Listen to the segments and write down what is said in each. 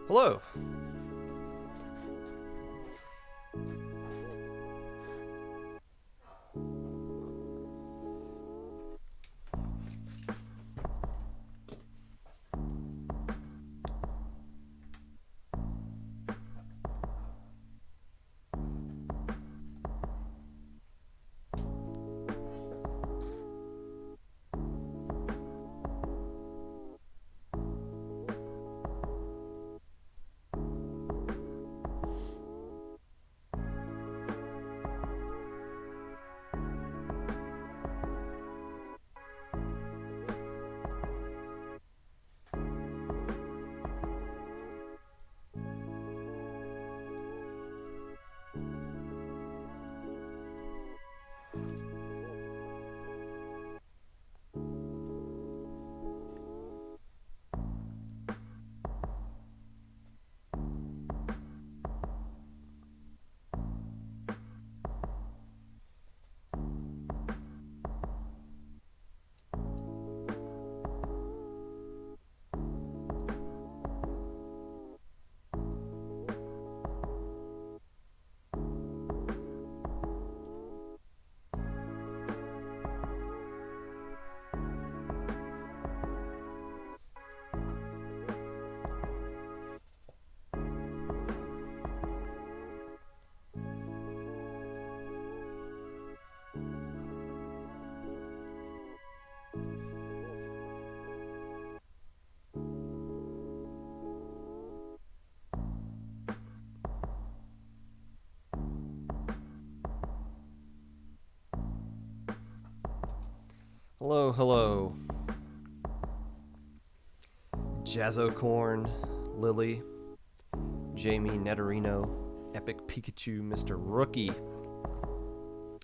Hello. Hello, hello. Jazzocorn, Lily, Jamie Netterino, Epic Pikachu, Mr. Rookie.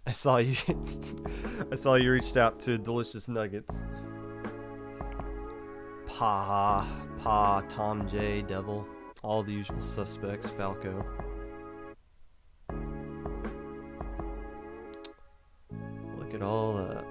I saw you I saw you reached out to Delicious Nuggets. Pa, Tom J, Devil, all the usual suspects, Falco. Look at all that.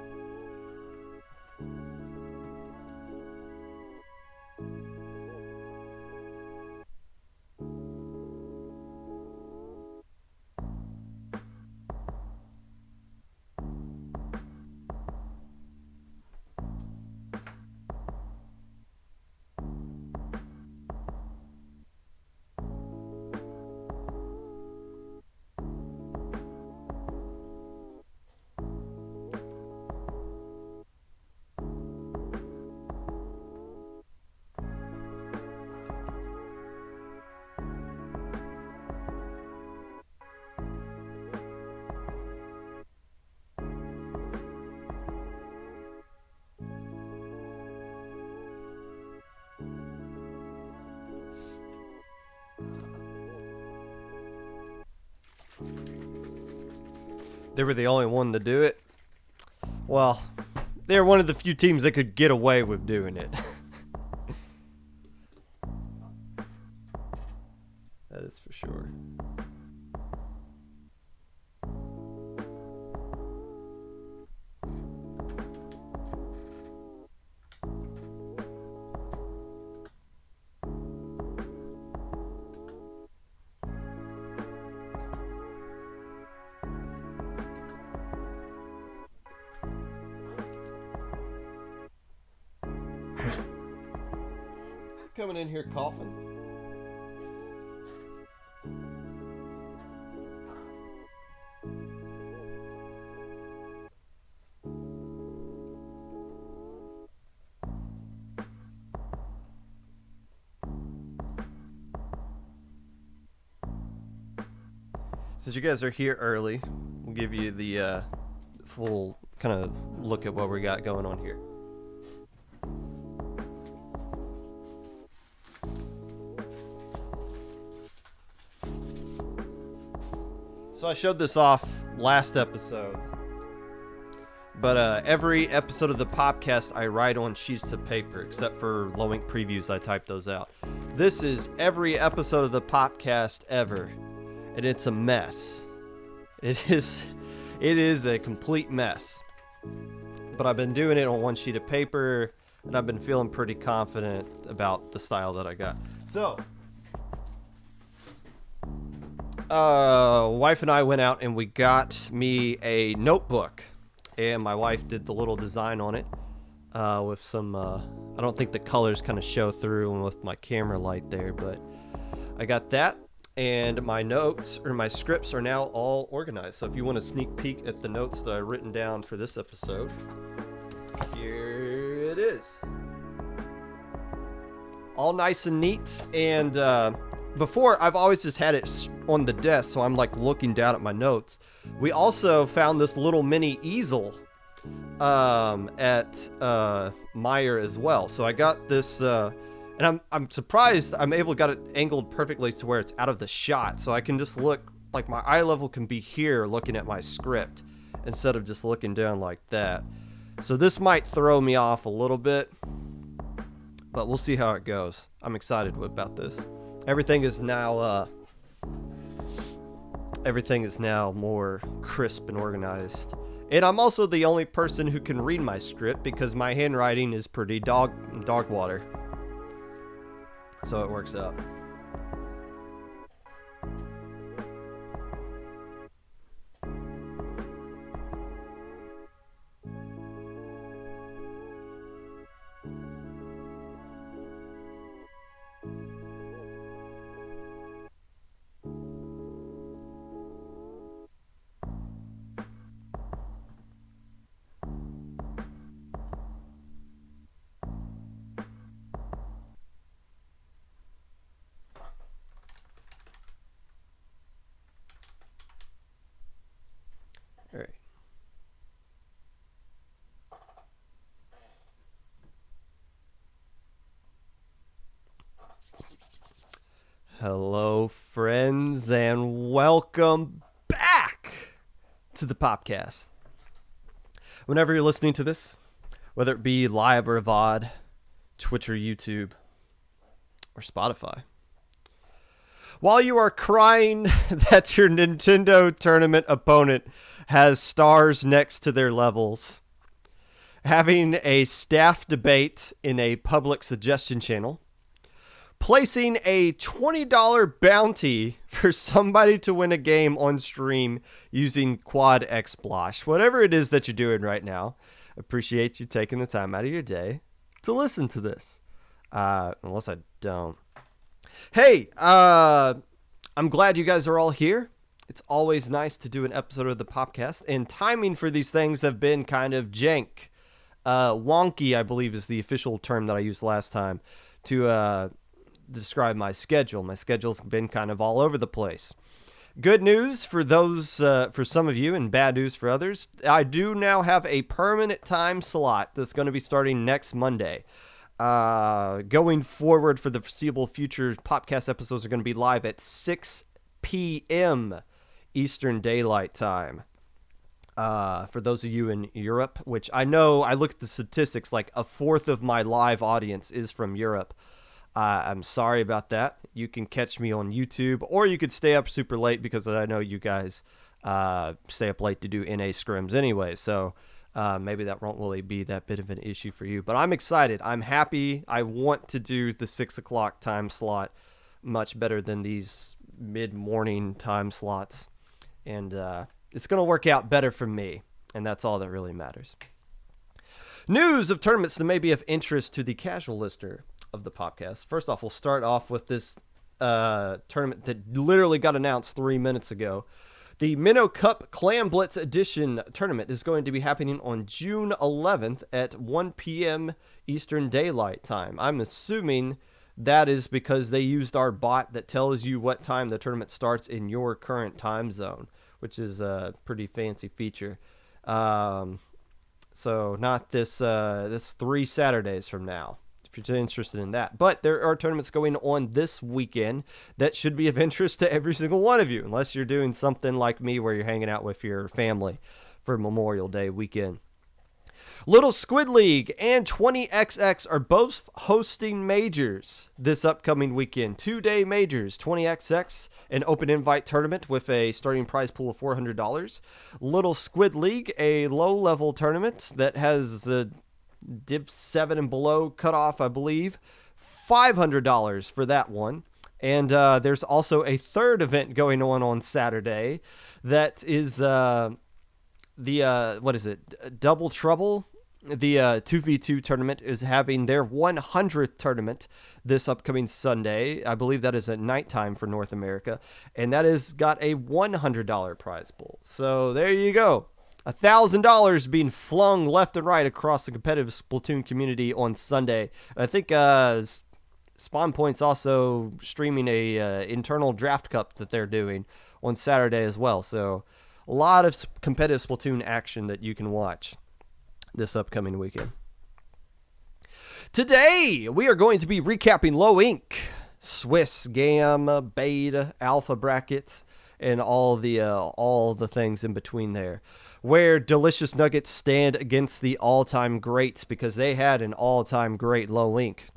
They were the only one to do it. Well, they were one of the few teams that could get away with doing it. That is for sure. Coming in here coughing. Since you guys are here early, we'll give you the full kind of look at what we got going on here. So I showed this off last episode, but every episode of the Popcast I write on sheets of paper, except for low ink previews. I type those out. This is every episode of the Popcast ever, and it's a mess. It is a complete mess. But I've been doing it on one sheet of paper, and I've been feeling pretty confident about the style that I got. So Wife and I went out and we got me a notebook, and my wife did the little design on it with some. I don't think the colors kind of show through with my camera light there, but I got that, and my notes or my scripts are now all organized. So if you want a sneak peek at the notes that I've written down for this episode, here it is. All nice and neat. And before, I've always just had it on the desk, so I'm like looking down at my notes. We also found this little mini easel at Meijer as well. So I got this, and I'm surprised I'm able to got it angled perfectly to where it's out of the shot, so I can just look like my eye level can be here looking at my script instead of just looking down like that. So this might throw me off a little bit, but we'll see how it goes. I'm excited about this. Everything is now more crisp and organized. And I'm also the only person who can read my script because my handwriting is pretty dog water. So it works out. All right. Hello, friends, and welcome back to the Popcast. Whenever you're listening to this, whether it be live or VOD, Twitch or YouTube, or Spotify, while you are crying that your Nintendo tournament opponent has stars next to their levels, having a staff debate in a public suggestion channel, placing a $20 bounty for somebody to win a game on stream using Quad X-Blosh, whatever it is that you're doing right now, appreciate you taking the time out of your day to listen to this. Unless I don't. Hey, I'm glad you guys are all here. It's always nice to do an episode of the Popcast, and timing for these things have been kind of jank. Wonky, I believe, is the official term that I used last time to describe my schedule. My schedule's been kind of all over the place. Good news for those, for some of you, and bad news for others. I do now have a permanent time slot that's going to be starting next Monday. Going forward for the foreseeable future, Popcast episodes are going to be live at 6 p.m. Eastern Daylight Time. For those of you in Europe, which I know, I look at the statistics, like a fourth of my live audience is from Europe. I'm sorry about that. You can catch me on YouTube, or you could stay up super late because I know you guys stay up late to do NA scrims anyway. So maybe that won't really be that bit of an issue for you. But I'm excited. I'm happy. I want to do the 6 o'clock time slot much better than these mid-morning time slots. And it's going to work out better for me. And that's all that really matters. News of tournaments that may be of interest to the casual listener of the Popcast. First off, we'll start off with this tournament that literally got announced 3 minutes ago. The Minnow Cup Clam Blitz Edition tournament is going to be happening on June 11th at 1 p.m. Eastern Daylight Time. I'm assuming that is because they used our bot that tells you what time the tournament starts in your current time zone, which is a pretty fancy feature. So not this 3 Saturdays from now, if you're interested in that. But there are tournaments going on this weekend that should be of interest to every single one of you, unless you're doing something like me where you're hanging out with your family for Memorial Day weekend. Little Squid League and 20XX are both hosting majors this upcoming weekend. 2-day majors, 20XX, an open invite tournament with a starting prize pool of $400. Little Squid League, a low-level tournament that has a Div 7 and below cutoff, I believe. $500 for that one. And there's also a third event going on Saturday that is what is it? Double Trouble. The 2v2 tournament is having their 100th tournament this upcoming Sunday. I believe that is at nighttime for North America. And that has got a $100 prize pool. So there you go. $1,000 being flung left and right across the competitive Splatoon community on Sunday. And I think Spawn Point's also streaming a internal draft cup that they're doing on Saturday as well. So a lot of competitive Splatoon action that you can watch this upcoming weekend. Today, we are going to be recapping Low Ink, Swiss, Gamma, Beta, Alpha brackets, and all the things in between there. Where Delicious Nuggets stand against the all-time greats, because they had an all-time great Low Ink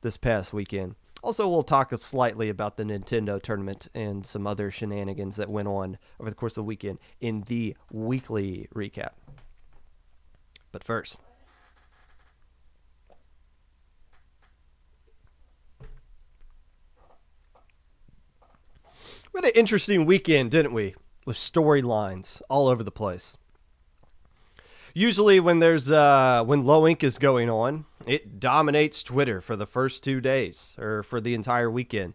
this past weekend. Also, we'll talk slightly about the Nintendo tournament and some other shenanigans that went on over the course of the weekend in the weekly recap. But first, we had an interesting weekend, didn't we? With storylines all over the place. Usually when there's when Low Ink is going on, it dominates Twitter for the first 2 days or for the entire weekend.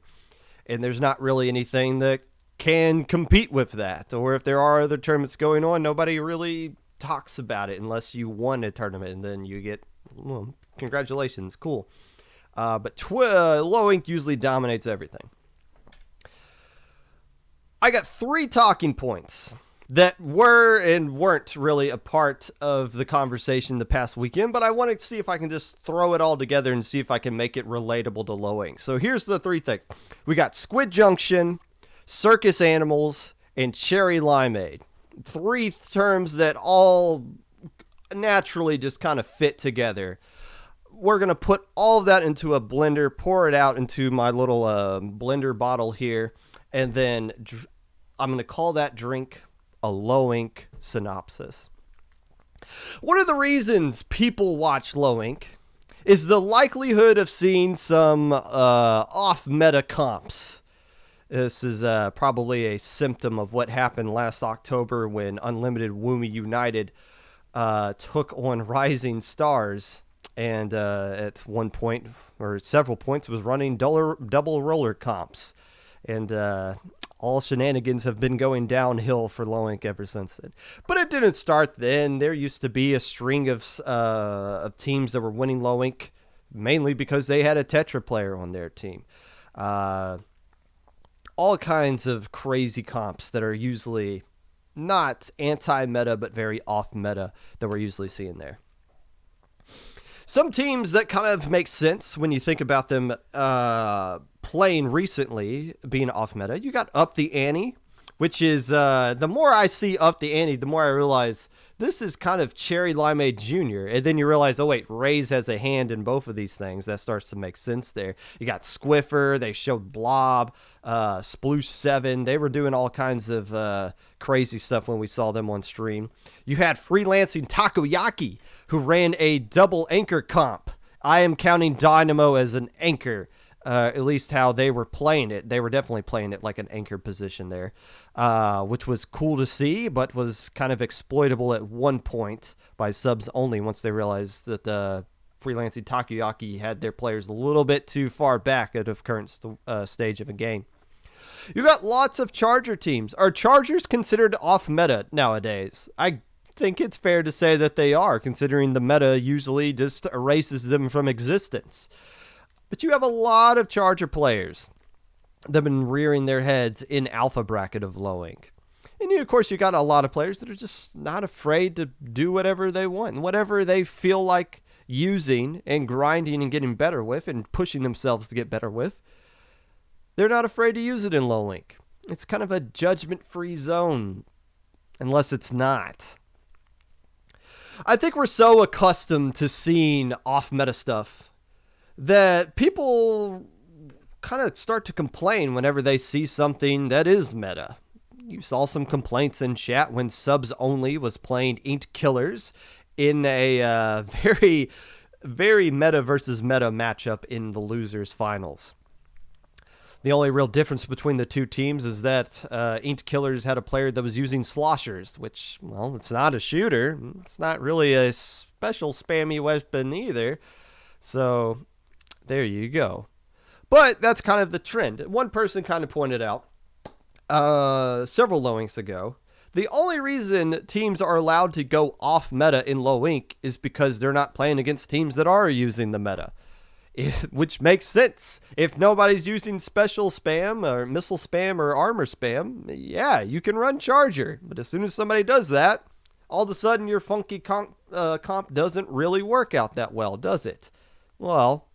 And there's not really anything that can compete with that. Or if there are other tournaments going on, nobody really talks about it unless you won a tournament, and then you get, well, congratulations, cool. But Low Ink usually dominates everything. I got 3 talking points that were and weren't really a part of the conversation the past weekend, but I want to see if I can just throw it all together and see if I can make it relatable to Low Ink. So here's the 3 things. We got Squid Junction, Circus Animals, and Cherry Limeade. 3 terms that all naturally just kind of fit together. We're going to put all of that into a blender, pour it out into my little blender bottle here, and then I'm going to call that drink a Low Ink synopsis. One of the reasons people watch Low Ink is the likelihood of seeing some off-meta comps. This is probably a symptom of what happened last October when Unlimited Woomy United took on Rising Stars, and at one point, or several points, was running double roller comps. And all shenanigans have been going downhill for Low Ink ever since then. But it didn't start then. There used to be a string of teams that were winning Low Ink, mainly because they had a Tetra player on their team. All kinds of crazy comps that are usually not anti-meta, but very off-meta that we're usually seeing there. Some teams that kind of make sense when you think about them playing recently, being off-meta. You got Up the Ante, which is, the more I see Up the Ante, the more I realize this is kind of Cherry Limeade Jr. And then you realize, oh wait, Raze has a hand in both of these things. That starts to make sense there. You got Squiffer, they showed Blob, Sploosh 7. They were doing all kinds of crazy stuff when we saw them on stream. You had Freelancing Takoyaki, who ran a double anchor comp. I am counting Dynamo as an anchor. At least how they were playing it. They were definitely playing it like an anchor position there, which was cool to see, but was kind of exploitable at one point by subs only once they realized that Freelancing Takoyaki had their players a little bit too far back at the current stage of a game. You got lots of Charger teams. Are Chargers considered off-meta nowadays? I think it's fair to say that they are, considering the meta usually just erases them from existence. But you have a lot of Charger players that have been rearing their heads in alpha bracket of Low Ink. And of course, you got a lot of players that are just not afraid to do whatever they want, whatever they feel like using and grinding and getting better with and pushing themselves to get better with. They're not afraid to use it in Low Ink. It's kind of a judgment-free zone, unless it's not. I think we're so accustomed to seeing off-meta stuff that people kind of start to complain whenever they see something that is meta. You saw some complaints in chat when Subs Only was playing Inked Killers in a very, very meta versus meta matchup in the losers finals. The only real difference between the two teams is that Inked Killers had a player that was using sloshers, which, well, it's not a shooter. It's not really a special spammy weapon either. So there you go. But that's kind of the trend. One person kind of pointed out several low inks ago, the only reason teams are allowed to go off meta in low ink is because they're not playing against teams that are using the meta. Which makes sense. If nobody's using special spam or missile spam or armor spam, yeah, you can run Charger. But as soon as somebody does that, all of a sudden your funky comp doesn't really work out that well, does it? Well,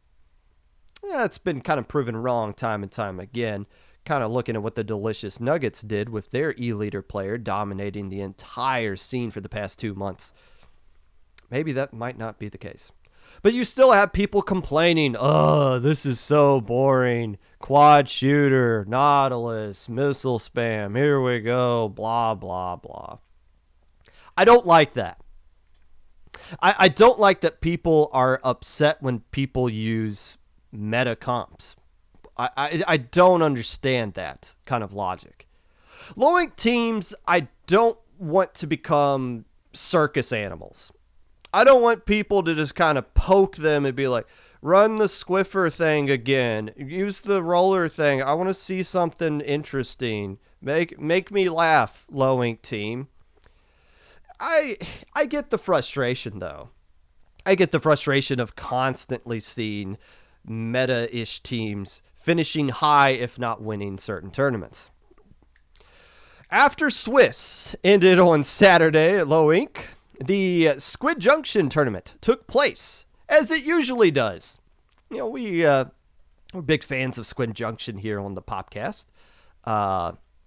yeah, it's been kind of proven wrong time and time again. Kind of looking at what the Delicious Nuggets did with their E-Leader player dominating the entire scene for the past 2 months. Maybe that might not be the case. But you still have people complaining, oh, this is so boring. Quad shooter, Nautilus, missile spam, here we go, blah, blah, blah. I don't like that. I don't like that people are upset when people use meta comps. I don't understand that kind of logic. Low ink teams, I don't want to become circus animals. I don't want people to just kind of poke them and be like, run the Squiffer thing again. Use the roller thing. I want to see something interesting. Make me laugh, low ink team. I get the frustration, though. I get the frustration of constantly seeing meta-ish teams finishing high, if not winning certain tournaments. After Swiss ended on Saturday at low ink, the Squid Junction tournament took place, as it usually does. You know, we're big fans of Squid Junction here on the Popcast.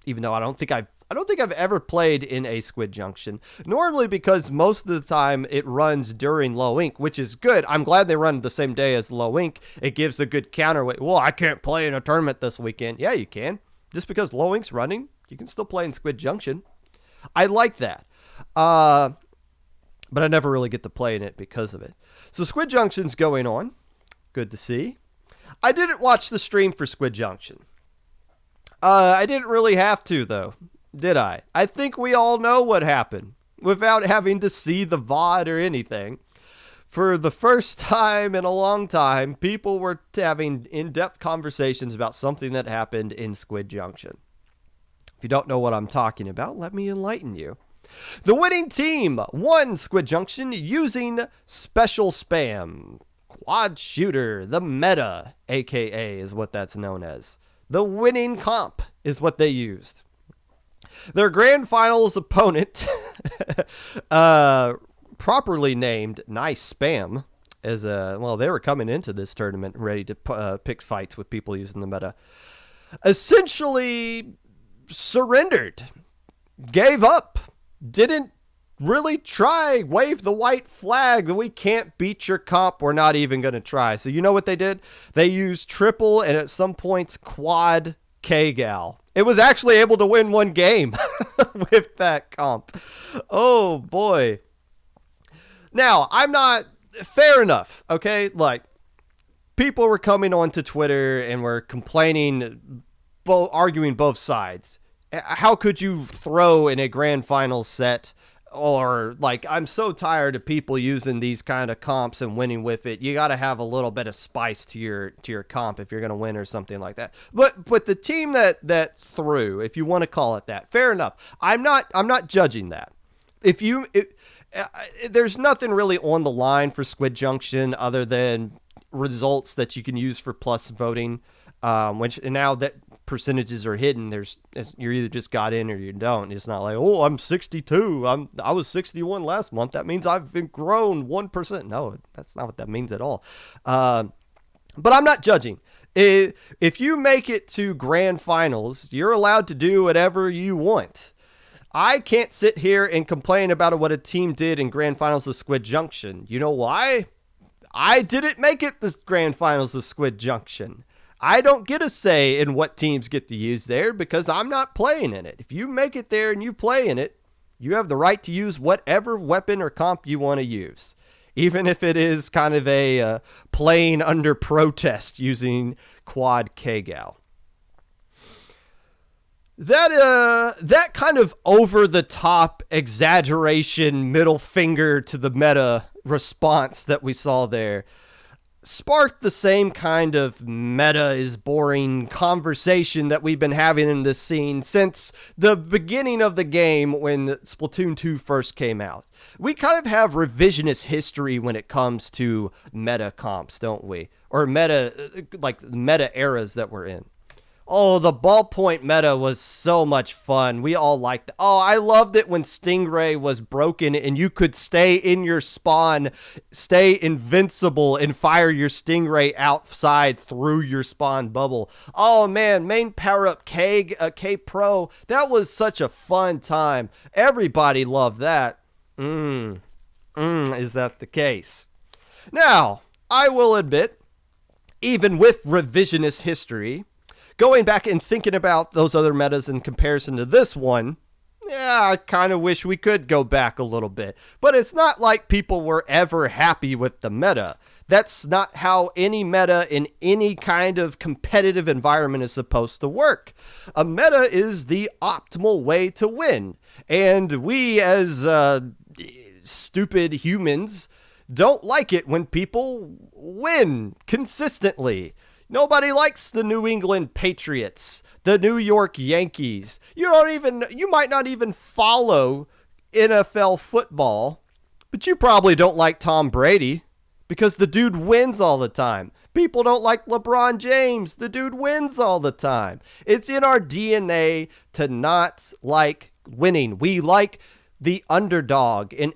Even though I don't think I've ever played in a Squid Junction. Normally because most of the time it runs during low ink, which is good. I'm glad they run the same day as low ink. It gives a good counterweight. Well, I can't play in a tournament this weekend. Yeah, you can. Just because low ink's running, you can still play in Squid Junction. I like that. But I never really get to play in it because of it. So Squid Junction's going on. Good to see. I didn't watch the stream for Squid Junction. I didn't really have to, though, did I? I think we all know what happened without having to see the VOD or anything. For the first time in a long time, people were having in-depth conversations about something that happened in Squid Junction. If you don't know what I'm talking about, let me enlighten you. The winning team won Squid Junction using special spam. Quad shooter, the meta, aka is what that's known as. The winning comp is what they used. Their grand finals opponent, properly named Nice Spam, they were coming into this tournament ready to pick fights with people using the meta, essentially surrendered, gave up, didn't really try, wave the white flag that we can't beat your comp, we're not even going to try. So you know what they did? They used triple and at some points quad K-Gal. It was actually able to win one game with that comp. Oh boy. Now, fair enough, okay? Like, people were coming onto Twitter and were complaining, arguing both sides. How could you throw in a grand final set? Or, like, I'm so tired of people using these kind of comps and winning with it. You got to have a little bit of spice to your comp if you're going to win or something like that. But the team that threw, if you want to call it that, fair enough. I'm not judging that. There's nothing really on the line for Squid Junction other than results that you can use for plus voting, which now that percentages are hidden, you're either just got in or you don't. It's not like, oh, I'm 62, I was 61 last month, that means I've been grown 1%. No, that's not what that means at all. But I'm not judging. If you make it to grand finals, you're allowed to do whatever you want. I can't sit here and complain about what a team did in grand finals of Squid Junction. You know why? I didn't make it the grand finals of Squid Junction. I don't get a say in what teams get to use there because I'm not playing in it. If you make it there and you play in it, you have the right to use whatever weapon or comp you want to use. Even if it is kind of a playing under protest using quad K-Gal. That kind of over the top exaggeration, middle finger to the meta response that we saw there sparked the same kind of meta is boring conversation that we've been having in this scene since the beginning of the game when Splatoon 2 first came out. We kind of have revisionist history when it comes to meta comps, don't we? Or meta eras that we're in. Oh, the ballpoint meta was so much fun. We all liked it. Oh, I loved it when Stingray was broken and you could stay in your spawn, stay invincible, and fire your Stingray outside through your spawn bubble. Oh, man, main power-up K Pro. That was such a fun time. Everybody loved that. Is that the case? Now, I will admit, even with revisionist history, going back and thinking about those other metas in comparison to this one, yeah, I kind of wish we could go back a little bit. But it's not like people were ever happy with the meta. That's not how any meta in any kind of competitive environment is supposed to work. A meta is the optimal way to win. And we as stupid humans don't like it when people win consistently. Nobody likes the New England Patriots, the New York Yankees. You might not even follow NFL football, but you probably don't like Tom Brady because the dude wins all the time. People don't like LeBron James. The dude wins all the time. It's in our DNA to not like winning. We like the underdog in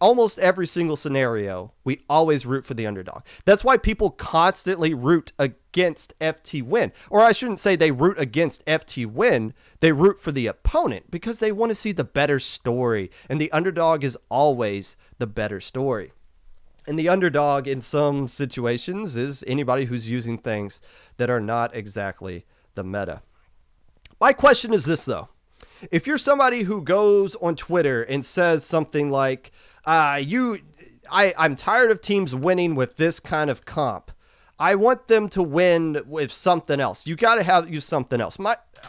almost every single scenario. We always root for the underdog. That's why people constantly root against FT win. Or I shouldn't say they root against FT win. They root for the opponent because they want to see the better story. And the underdog is always the better story. And the underdog in some situations is anybody who's using things that are not exactly the meta. My question is this, though. If you're somebody who goes on Twitter and says something like, I'm tired of teams winning with this kind of comp. I want them to win with something else. You got to use something else.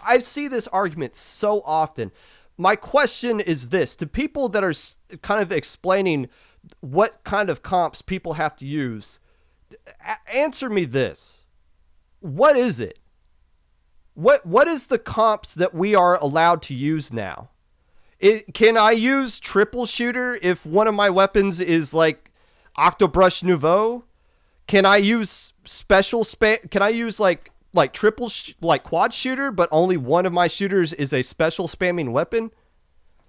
I see this argument so often. My question is this. To people that are kind of explaining what kind of comps people have to use, answer me this. What is it? What is the comps that we are allowed to use now? Can I use triple shooter if one of my weapons is like Octobrush Nouveau? Can I use special spam? Can I use like triple like quad shooter, but only one of my shooters is a special spamming weapon?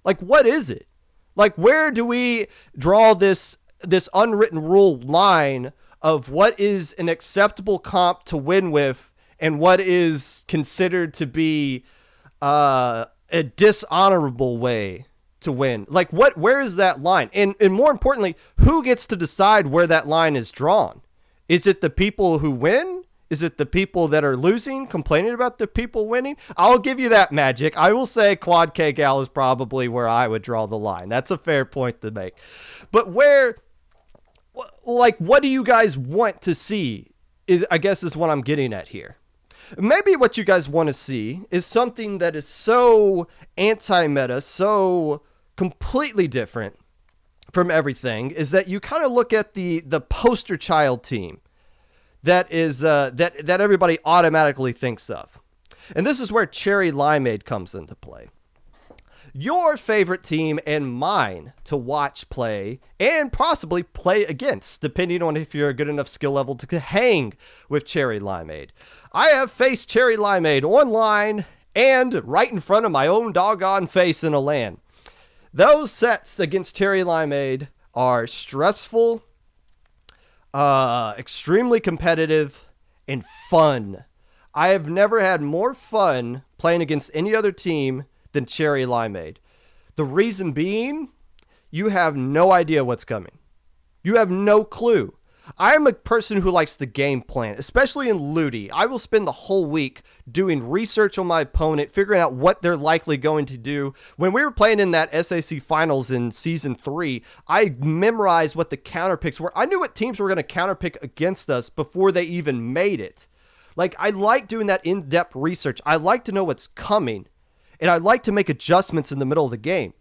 Like, what is it? Like, where do we draw this unwritten rule line of what is an acceptable comp to win with? And what is considered to be a dishonorable way to win? Like, where is that line? And more importantly, who gets to decide where that line is drawn? Is it the people who win? Is it the people that are losing, complaining about the people winning? I'll give you that, Magic. I will say Quad K Gal is probably where I would draw the line. That's a fair point to make. But what do you guys want to see? I guess is what I'm getting at here. Maybe what you guys want to see is something that is so anti-meta, so completely different from everything, is that you kind of look at the poster child team that is that everybody automatically thinks of. And this is where Cherry Limeade comes into play. Your favorite team and mine to watch play and possibly play against, depending on if you're a good enough skill level to hang with Cherry Limeade. I have faced Cherry Limeade online and right in front of my own doggone face in a LAN. Those sets against Cherry Limeade are stressful, extremely competitive, and fun. I have never had more fun playing against any other team than Cherry Limeade. The reason being, you have no idea what's coming. You have no clue. I'm a person who likes the game plan, especially in Ludi. I will spend the whole week doing research on my opponent, figuring out what they're likely going to do. When we were playing in that SAC finals in season 3, I memorized what the counter picks were. I knew what teams were going to counter pick against us before they even made it. Like, I like doing that in-depth research. I like to know what's coming. and I like to make adjustments in the middle of the game.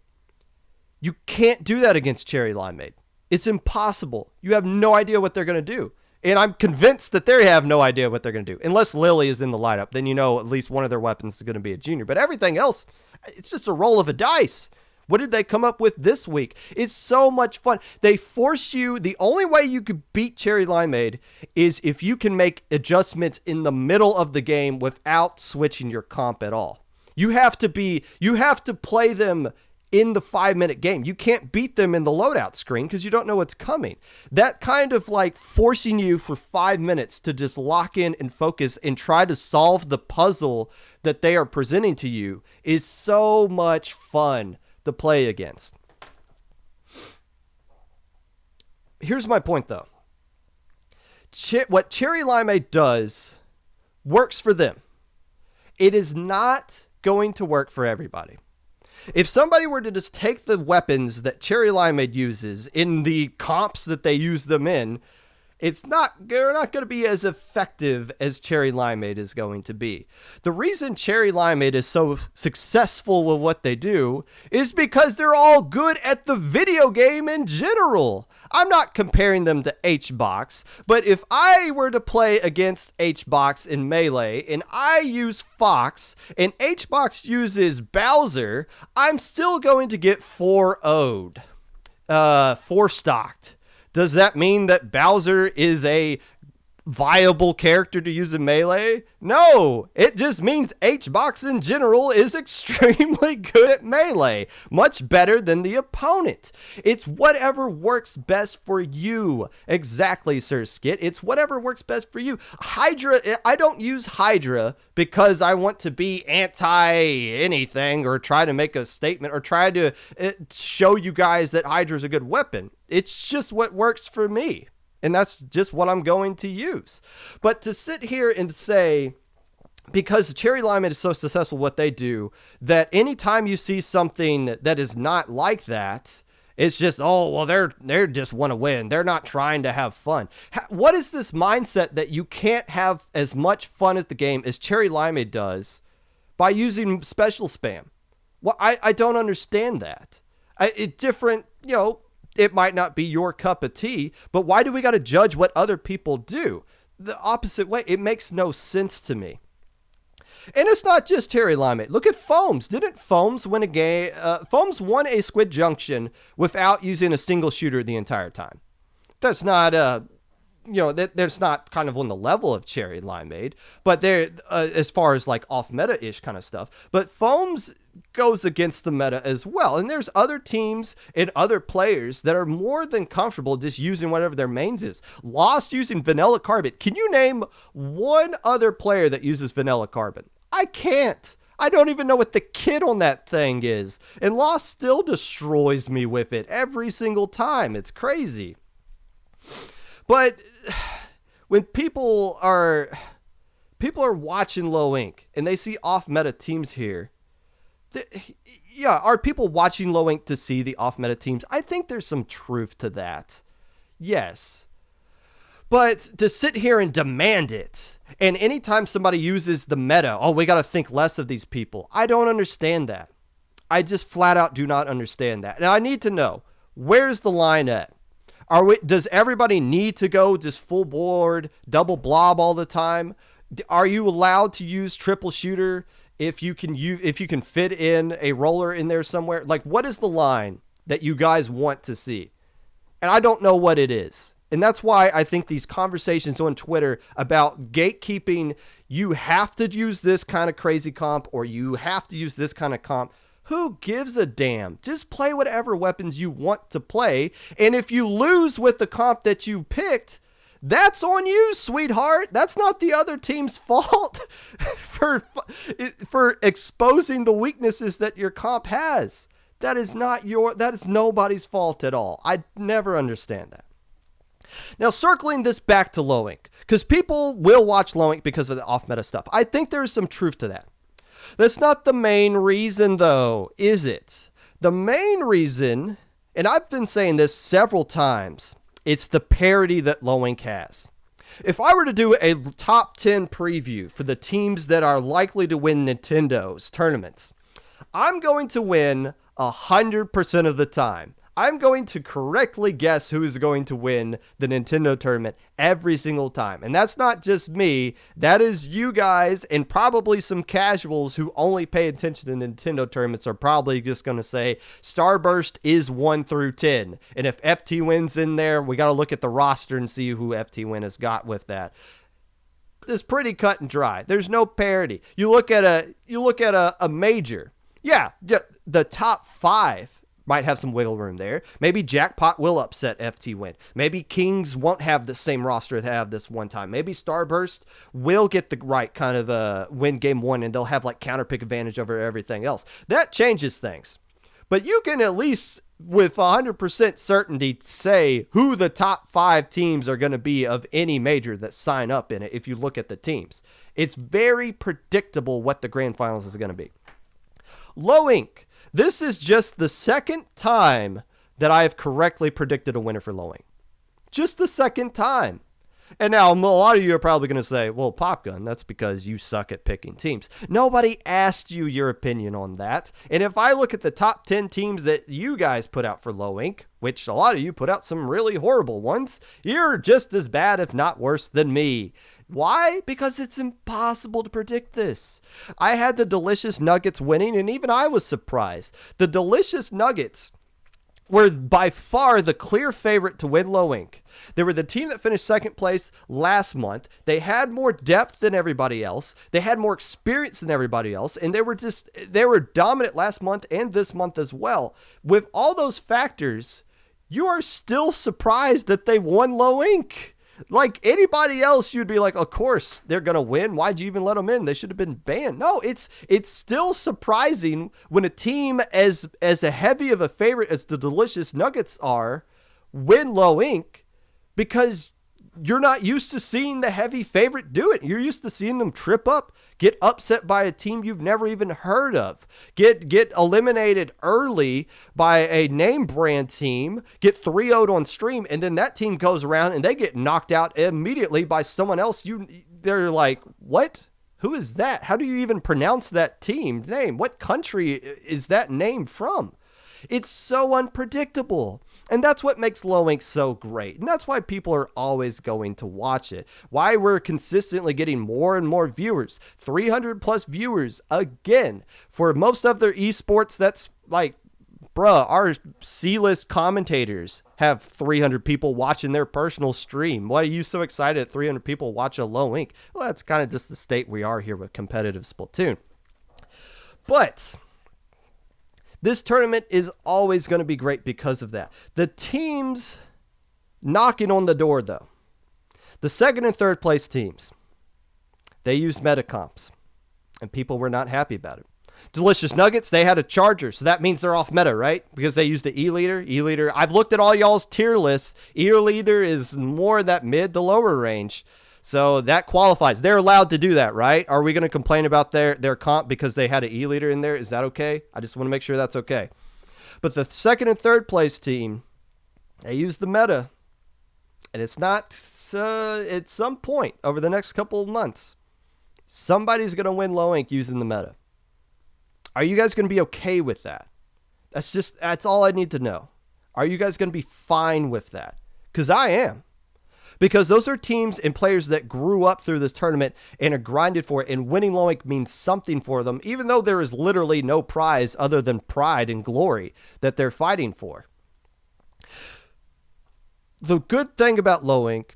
You can't do that against Cherry Limeade. It's impossible. You have no idea what they're going to do. And I'm convinced that they have no idea what they're going to do. Unless Lily is in the lineup, then you know at least one of their weapons is going to be a junior. But everything else, it's just a roll of a dice. What did they come up with this week? It's so much fun. They force you. The only way you could beat Cherry Limeade is if you can make adjustments in the middle of the game without switching your comp at all. You have to play them in the 5-minute game. You can't beat them in the loadout screen because you don't know what's coming. That kind of like forcing you for 5 minutes to just lock in and focus and try to solve the puzzle that they are presenting to you is so much fun to play against. Here's my point though. What Cherry Limeade does works for them. It is not going to work for everybody. If somebody were to just take the weapons that Cherry Limeade uses in the comps that they use them in, they're not going to be as effective as Cherry Limeade is going to be. The reason Cherry Limeade is so successful with what they do is because they're all good at the video game in general. I'm not comparing them to H-Box, but if I were to play against H-Box in Melee and I use Fox and H-Box uses Bowser, I'm still going to get 4-0'd, 4-stocked. Does that mean that Bowser is a viable character to use in Melee? No, it just means H-Box in general is extremely good at Melee, much better than the opponent. It's whatever works best for you. Exactly, Sir Skit. It's whatever works best for you. Hydra, I don't use Hydra because I want to be anti-anything or try to make a statement or try to show you guys that Hydra is a good weapon. It's just what works for me. And that's just what I'm going to use. But to sit here and say, because Cherry Limeade is so successful what they do, that anytime you see something that is not like that, it's just, oh, well, they're just want to win. They're not trying to have fun. What is this mindset that you can't have as much fun at the game as Cherry Limeade does by using special spam? Well, I don't understand that. It's different, you know. It might not be your cup of tea, but why do we got to judge what other people do? The opposite way. It makes no sense to me. And it's not just Cherry Limeade. Look at Foams. Didn't Foams win a game? Foams won a Squid Junction without using a single shooter the entire time. That's not there's not kind of on the level of Cherry Limeade, but they're as far as like off meta-ish kind of stuff. But Foams goes against the meta as well. And there's other teams and other players that are more than comfortable just using whatever their mains is. Lost using Vanilla Carbon. Can you name one other player that uses Vanilla Carbon? I can't. I don't even know what the kit on that thing is. And Lost still destroys me with it every single time. It's crazy. But when people are watching Low Ink and they see off-meta teams here, are people watching Low Ink to see the off-meta teams? I think there's some truth to that. Yes. But to sit here and demand it, and anytime somebody uses the meta, oh, we got to think less of these people. I don't understand that. I just flat out do not understand that. And I need to know, where's the line at? Does everybody need to go just full board, double blob all the time? Are you allowed to use triple shooter if you can fit in a roller in there somewhere? Like, what is the line that you guys want to see? And I don't know what it is. And that's why I think these conversations on Twitter about gatekeeping, you have to use this kind of crazy comp or you have to use this kind of comp. Who gives a damn? Just play whatever weapons you want to play. And if you lose with the comp that you picked, that's on you, sweetheart. That's not the other team's fault for exposing the weaknesses that your comp has. That is nobody's fault at all. I never understand that. Now, circling this back to Low Ink, because people will watch Low Ink because of the off-meta stuff. I think there is some truth to that. That's not the main reason, though, is it? The main reason, and I've been saying this several times, it's the parity that Low Ink has. If I were to do a top 10 preview for the teams that are likely to win Nintendo's tournaments, I'm going to win 100% of the time. I'm going to correctly guess who is going to win the Nintendo tournament every single time. And that's not just me. That is you guys, and probably some casuals who only pay attention to Nintendo tournaments are probably just going to say Starburst is 1 through 10. And if FT Win's in there, we got to look at the roster and see who FT Win has got with that. It's pretty cut and dry. There's no parity. You look at a major. Yeah, the top 5 might have some wiggle room there. Maybe Jackpot will upset FT Win. Maybe Kings won't have the same roster they have this one time. Maybe Starburst will get the right kind of win game 1, and they'll have like counter pick advantage over everything else. That changes things. But you can at least with 100% certainty say who the top 5 teams are going to be of any major that sign up in it if you look at the teams. It's very predictable what the grand finals is going to be. Low Ink. This is just the second time that I have correctly predicted a winner for Low Ink. Just the second time. And now a lot of you are probably going to say, well, Popgun, that's because you suck at picking teams. Nobody asked you your opinion on that. And if I look at the top 10 teams that you guys put out for Low Ink, which a lot of you put out some really horrible ones, you're just as bad, if not worse, than me. Why? Because it's impossible to predict this. I had the Delicious Nuggets winning, and even I was surprised. The Delicious Nuggets were by far the clear favorite to win Low Ink. They were the team that finished second place last month. They had more depth than everybody else. They had more experience than everybody else, and they were dominant last month and this month as well. With all those factors, you are still surprised that they won Low Ink. Like anybody else, you'd be like, of course they're going to win. Why'd you even let them in? They should have been banned. No, it's still surprising when a team as a heavy of a favorite as the Delicious Nuggets are win Low Ink, because you're not used to seeing the heavy favorite do it. You're used to seeing them trip up, get upset by a team you've never even heard of, get eliminated early by a name brand team, get 3-0'd on stream, and then that team goes around and they get knocked out immediately by someone else. They're like, what? Who is that? How do you even pronounce that team name? What country is that name from? It's so unpredictable. And that's what makes Low Ink so great. And that's why people are always going to watch it. Why we're consistently getting more and more viewers. 300 plus viewers again. For most of their esports, that's like, bruh, our C-list commentators have 300 people watching their personal stream. Why are you so excited that 300 people watch a Low Ink? Well, that's kind of just the state we are here with competitive Splatoon. But this tournament is always going to be great because of that. The teams knocking on the door, though. The second and third place teams, they used meta comps, and people were not happy about it. Delicious Nuggets, they had a charger, so that means they're off meta, right? Because they used the E-Leader. E-Leader, I've looked at all y'all's tier lists. E-Leader is more in that mid to lower range. So that qualifies. They're allowed to do that, right? Are we going to complain about their comp because they had an E-Leader in there? Is that okay? I just want to make sure that's okay. But the second and third place team, they use the meta. And it's not, at some point over the next couple of months, somebody's going to win Low Ink using the meta. Are you guys going to be okay with that? That's all I need to know. Are you guys going to be fine with that? Because I am. Because those are teams and players that grew up through this tournament and are grinded for it, and winning Low Ink means something for them, even though there is literally no prize other than pride and glory that they're fighting for. The good thing about Low Ink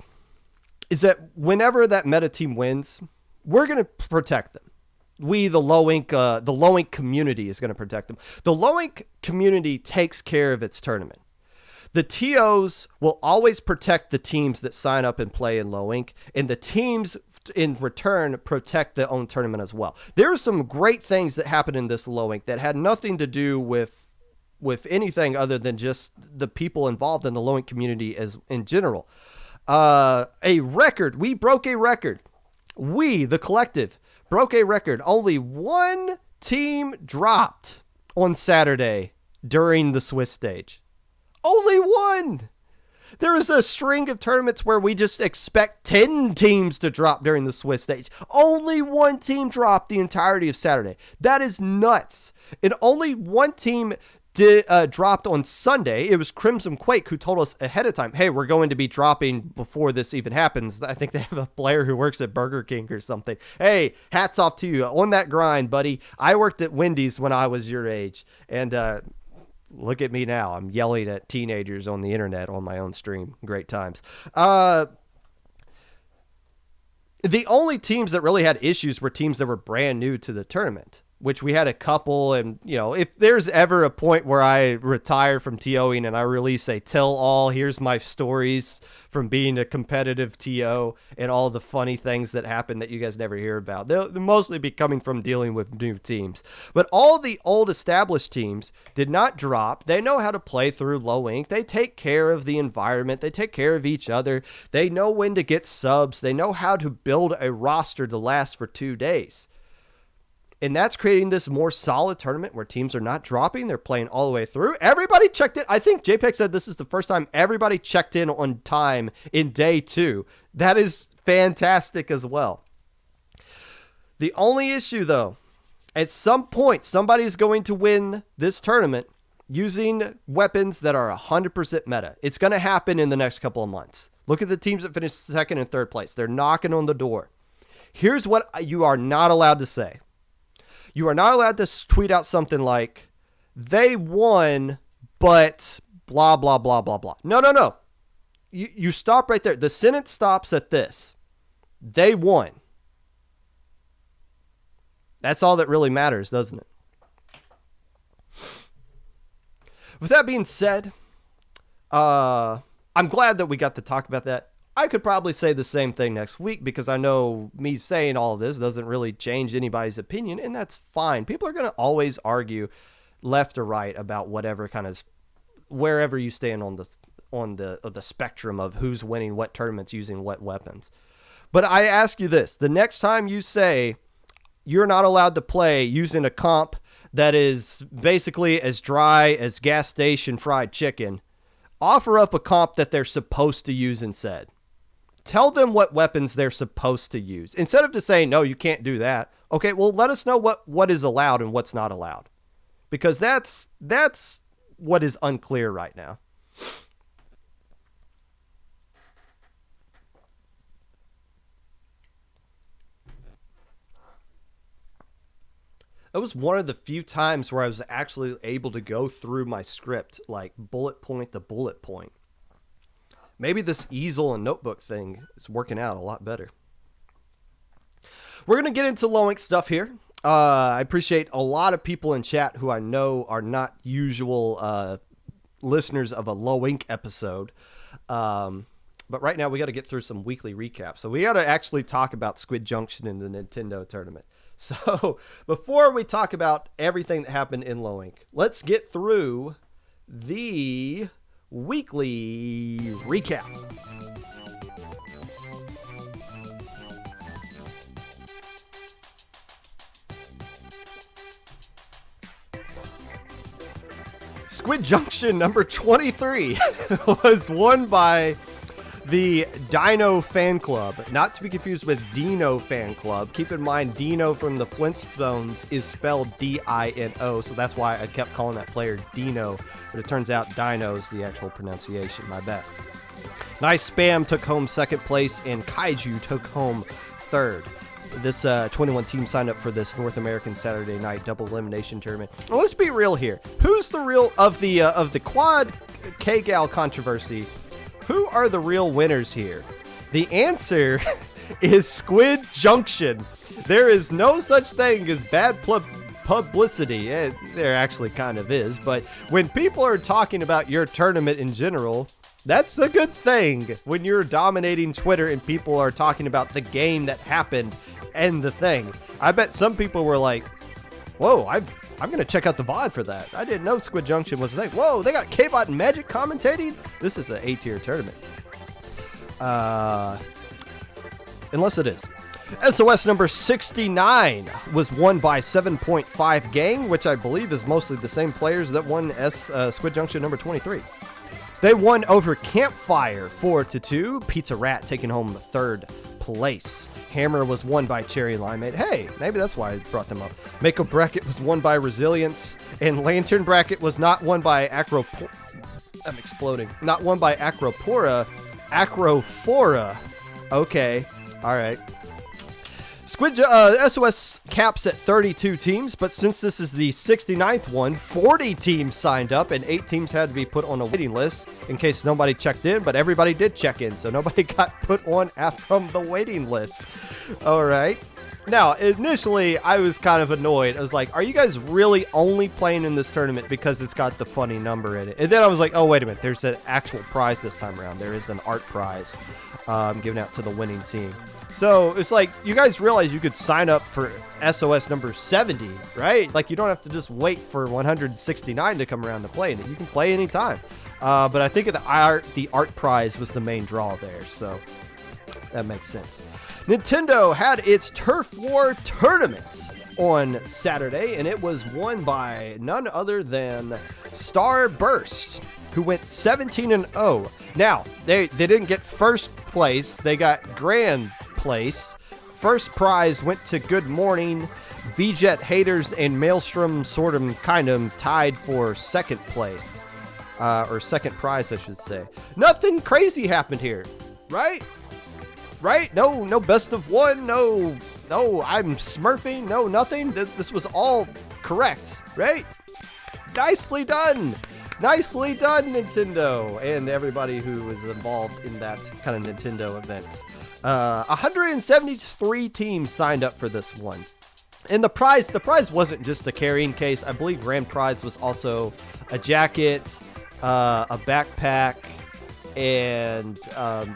is that whenever that meta team wins, we're going to protect them. The Low Ink community is going to protect them. The Low Ink community takes care of its tournament. The TOs will always protect the teams that sign up and play in Low Ink, and the teams in return protect their own tournament as well. There are some great things that happened in this Low Ink that had nothing to do with anything other than just the people involved in the Low Ink community as in general. We broke a record. We, the collective, broke a record. Only one team dropped on Saturday during the Swiss stage. Only one. There is a string of tournaments where we just expect 10 teams to drop during the Swiss stage. Only one team dropped the entirety of Saturday. That is nuts. And only one team dropped on Sunday. It was Crimson Quake who told us ahead of time, hey, we're going to be dropping before this even happens. I think they have a player who works at Burger King or something. Hey, hats off to you on that grind, buddy. I worked at Wendy's when I was your age. And look at me now. I'm yelling at teenagers on the internet on my own stream. Great times. The only teams that really had issues were teams that were brand new to the tournament, which we had a couple. And, you know, if there's ever a point where I retire from TOing and I release a tell all, here's my stories from being a competitive TO and all the funny things that happen that you guys never hear about, they'll mostly be coming from dealing with new teams. But all the old established teams did not drop. They know how to play through low ink. They take care of the environment. They take care of each other. They know when to get subs. They know how to build a roster to last for 2 days. And that's creating this more solid tournament where teams are not dropping. They're playing all the way through. Everybody checked in. I think JPEG said this is the first time everybody checked in on time in day 2. That is fantastic as well. The only issue, though, at some point, somebody's going to win this tournament using weapons that are 100% meta. It's going to happen in the next couple of months. Look at the teams that finished second and third place. They're knocking on the door. Here's what you are not allowed to say. You are not allowed to tweet out something like, they won, but blah, blah, blah, blah, blah. No. You stop right there. The sentence stops at this. They won. That's all that really matters, doesn't it? With that being said, I'm glad that we got to talk about that. I could probably say the same thing next week because I know me saying all of this doesn't really change anybody's opinion, and that's fine. People are going to always argue left or right about whatever kind of wherever you stand on the spectrum of who's winning what tournaments using what weapons. But I ask you this, the next time you say you're not allowed to play using a comp that is basically as dry as gas station fried chicken, offer up a comp that they're supposed to use instead. Tell them what weapons they're supposed to use. Instead of just saying, no, you can't do that. Okay, well, let us know what is allowed and what's not allowed. Because that's what is unclear right now. That was one of the few times where I was actually able to go through my script, like bullet point to bullet point. Maybe this easel and notebook thing is working out a lot better. We're going to get into low ink stuff here. I appreciate a lot of people in chat who I know are not usual listeners of a low ink episode. But right now we got to get through some weekly recaps. So we got to actually talk about Squid Junction in the Nintendo tournament. So before we talk about everything that happened in low ink, let's get through the weekly recap. Squid Junction number 23 was won by the Dino Fan Club, not to be confused with Dino Fan Club. Keep in mind, Dino from the Flintstones is spelled D-I-N-O, so that's why I kept calling that player Dino, but it turns out Dino's the actual pronunciation, my bad. Nice Spam took home second place, and Kaiju took home third. This 21 team signed up for this North American Saturday night double elimination tournament. Well, let's be real here. Who's the real of the quad K-Gal controversy? Who are the real winners here? The answer is Squid Junction. There is no such thing as bad publicity. There actually kind of is, but when people are talking about your tournament in general, that's a good thing. When you're dominating Twitter and people are talking about the game that happened and the thing. I bet some people were like, whoa, I'm going to check out the VOD for that. I didn't know Squid Junction was a thing. Whoa, they got K-Bot and Magic commentating? This is an A-tier tournament. Unless it is. SOS number 69 was won by 7.5 Gang, which I believe is mostly the same players that won Squid Junction number 23. They won over Campfire 4-2. Pizza Rat taking home the third place. Hammer was won by Cherry Limeade. Hey, maybe that's why I brought them up. Mako Bracket was won by Resilience. And Lantern Bracket was not won by I'm exploding. Not won by Acropora. Acrophora. Okay. All right. Squid SOS caps at 32 teams, but since this is the 69th one, 40 teams signed up, and 8 teams had to be put on a waiting list in case nobody checked in, but everybody did check in, so nobody got put on from the waiting list. All right. Now, initially, I was kind of annoyed. I was like, are you guys really only playing in this tournament because it's got the funny number in it? And then I was like, oh, wait a minute. There's an actual prize this time around. There is an art prize given out to the winning team. So it's like, you guys realize you could sign up for SOS number 70, right? Like, you don't have to just wait for 169 to come around to play it. You can play anytime. But I think the art prize was the main draw there. So that makes sense. Nintendo had its Turf War tournament on Saturday, and it was won by none other than Starburst, who went 17-0. Now, they didn't get first place. They got grand place. First prize went to Good Morning. VJet Haters and Maelstrom sort of kind of tied for second place. Or second prize, I should say. Nothing crazy happened here, right? Right? No best of one. No, I'm smurfing. No, nothing. This was all correct, right? Nicely done. Nicely done, Nintendo, and everybody who was involved in that kind of Nintendo event. 173 teams signed up for this one. And the prize wasn't just a carrying case. I believe grand prize was also a jacket, a backpack, and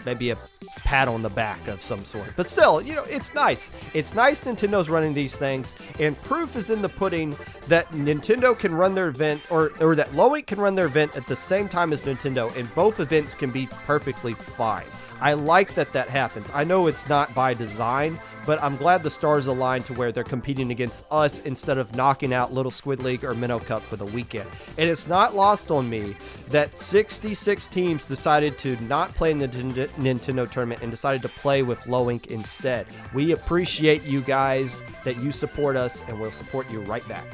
maybe a pat on the back of some sort. But still, it's nice. It's nice Nintendo's running these things, and proof is in the pudding that Nintendo can run their event, or that Loink can run their event at the same time as Nintendo, and both events can be perfectly fine. I like that happens. I know it's not by design, but I'm glad the stars aligned to where they're competing against us instead of knocking out Little Squid League or Minnow Cup for the weekend. And it's not lost on me that 66 teams decided to not play in the Nintendo tournament and decided to play with Loink instead. We appreciate you guys, that you support us, and we'll support you right back.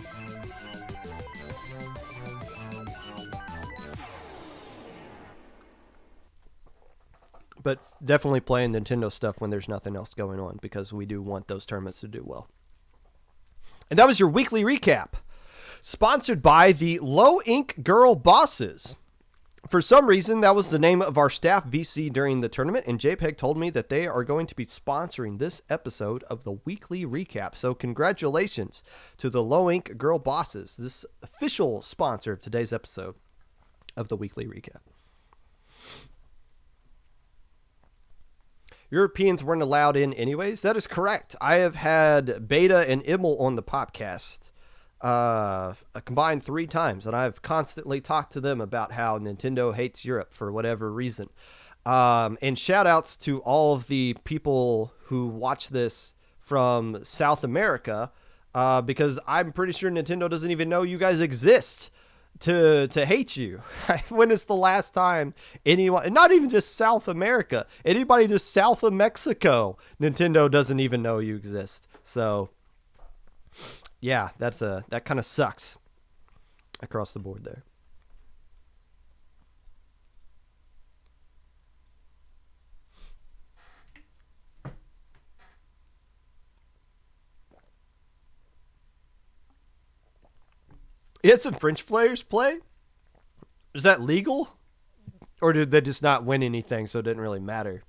But definitely playing Nintendo stuff when there's nothing else going on, because we do want those tournaments to do well. And that was your weekly recap, sponsored by the Low Ink Girl Bosses. For some reason, that was the name of our staff VC during the tournament, and JPEG told me that they are going to be sponsoring this episode of the weekly recap. So congratulations to the Low Ink Girl Bosses, this official sponsor of today's episode of the weekly recap. Europeans weren't allowed in anyways. That is correct. I have had Beta and Immel on the Popcast combined 3 times, and I've constantly talked to them about how Nintendo hates Europe for whatever reason. And shout outs to all of the people who watch this from South America, because I'm pretty sure Nintendo doesn't even know you guys exist to hate you. When is the last time anyone, not even just South America, anybody just south of Mexico, Nintendo doesn't even know you exist? So yeah, that kind of sucks across the board there. You had some French players play? Is that legal? Or did they just not win anything, so it didn't really matter?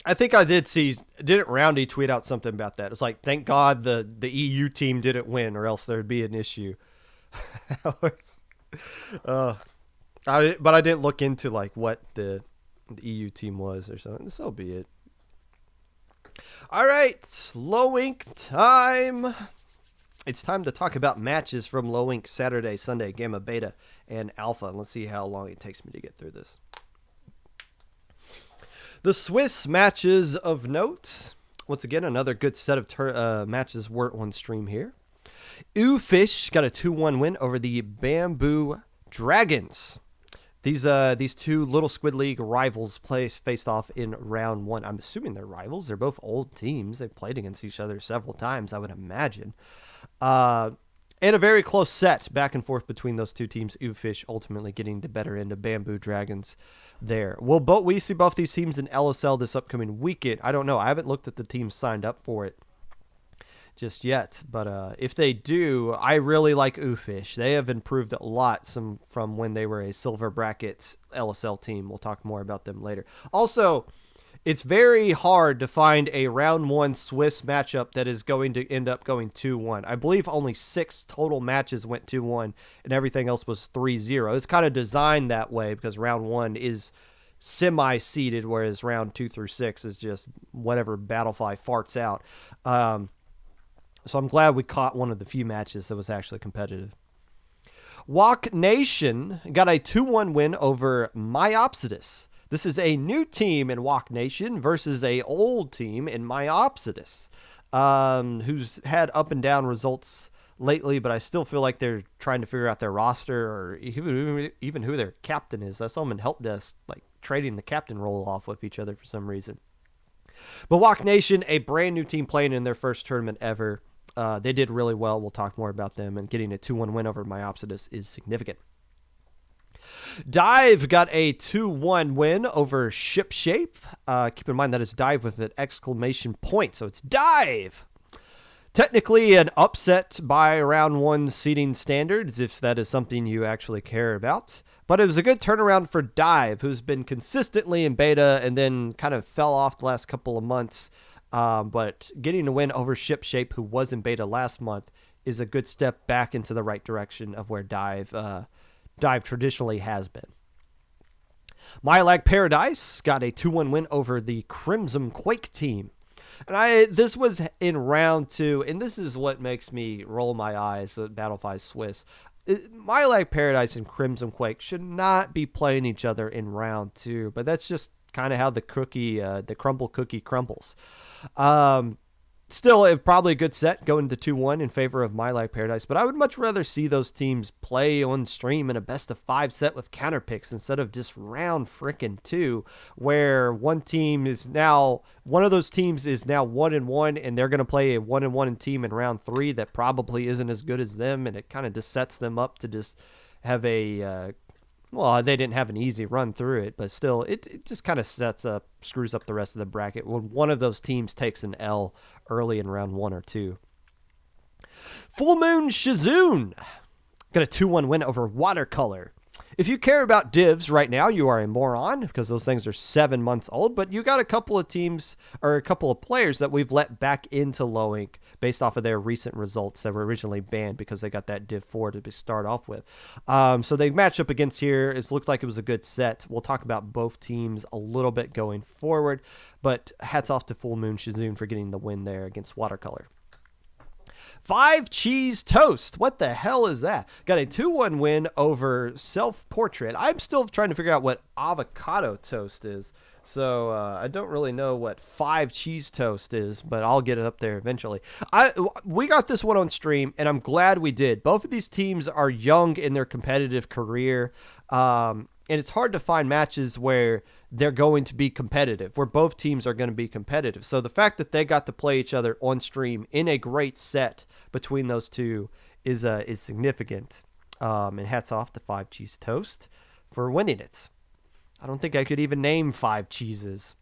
I think I didn't Roundy tweet out something about that? It's like, thank God the EU team didn't win, or else there'd be an issue. But I didn't look into like what the EU team was or something. So be it. All right, Low Ink time. It's time to talk about matches from Low Ink Saturday, Sunday, Gamma, Beta, and Alpha. And let's see how long it takes me to get through this. The Swiss matches of note. Once again, another good set of matches were on stream here. Fish got a 2-1 win over the Bamboo Dragons. These two Little Squid League rivals faced off in round 1. I'm assuming they're rivals. They're both old teams. They've played against each other several times, I would imagine. And a very close set back and forth between those two teams. Fish ultimately getting the better end of Bamboo Dragons there. Will we see both these teams in LSL this upcoming weekend? I don't know. I haven't looked at the teams signed up for it just yet, but if they do, I really like Fish. They have improved a lot from when they were a silver bracket LSL team. We'll talk more about them later. Also, it's very hard to find a round 1 Swiss matchup that is going to end up going 2-1. I believe only 6 total matches went 2-1 and everything else was 3-0. It's kind of designed that way because round 1 is semi-seeded, whereas round 2 through 6 is just whatever Battlefy farts out. So I'm glad we caught one of the few matches that was actually competitive. Walk Nation got a 2-1 win over Myopsidus. This is a new team in Walk Nation versus a old team in Myopsidus, who's had up and down results lately, but I still feel like they're trying to figure out their roster or even who their captain is. I saw them in Help Desk, like trading the captain role off with each other for some reason. But Walk Nation, a brand new team playing in their first tournament ever. They did really well. We'll talk more about them, and getting a 2-1 win over Myopsidus is significant. Dive got a 2-1 win over Shipshape. Keep in mind that is Dive with an exclamation point, so it's Dive. Technically an upset by round 1 seeding standards, if that is something you actually care about. But it was a good turnaround for Dive, who's been consistently in beta and then kind of fell off the last couple of months. But getting a win over Shipshape, who was in beta last month, is a good step back into the right direction of where Dive traditionally has been. Mylag Paradise got a 2-1 win over the Crimson Quake team. And this was in round 2, and this is what makes me roll my eyes at Battlefy Swiss. Mylag Paradise and Crimson Quake should not be playing each other in round 2, but that's just kind of how the crumble cookie crumbles. Still, probably a good set going to 2-1 in favor of Mylag Paradise, but I would much rather see those teams play on stream in a best-of-5 set with counter picks instead of just round frickin' 2, where one of those teams is now 1-1, and they're going to play a 1-1 team in round 3 that probably isn't as good as them, and it kind of just sets them up to just have well, they didn't have an easy run through it, but still, it just kind of screws up the rest of the bracket when one of those teams takes an L early in round 1 or 2. Full Moon Shizoon got a 2-1 win over Watercolor. If you care about divs right now, you are a moron because those things are 7 months old, but you got a couple of teams or a couple of players that we've let back into low ink based off of their recent results that were originally banned because they got that Div 4 to start off with. So they match up against here. It looked like it was a good set. We'll talk about both teams a little bit going forward, but hats off to Full Moon Shizoon for getting the win there against Watercolor. 5 Cheese Toast. What the hell is that? Got a 2-1 win over Self Portrait. I'm still trying to figure out what avocado toast is. So I don't really know what 5 Cheese Toast is, but I'll get it up there eventually. We got this one on stream, and I'm glad we did. Both of these teams are young in their competitive career, and it's hard to find matches where they're going to be competitive, where both teams are going to be competitive. So the fact that they got to play each other on stream in a great set between those two is significant. And hats off to 5 Cheese Toast for winning it. I don't think I could even name 5 cheeses.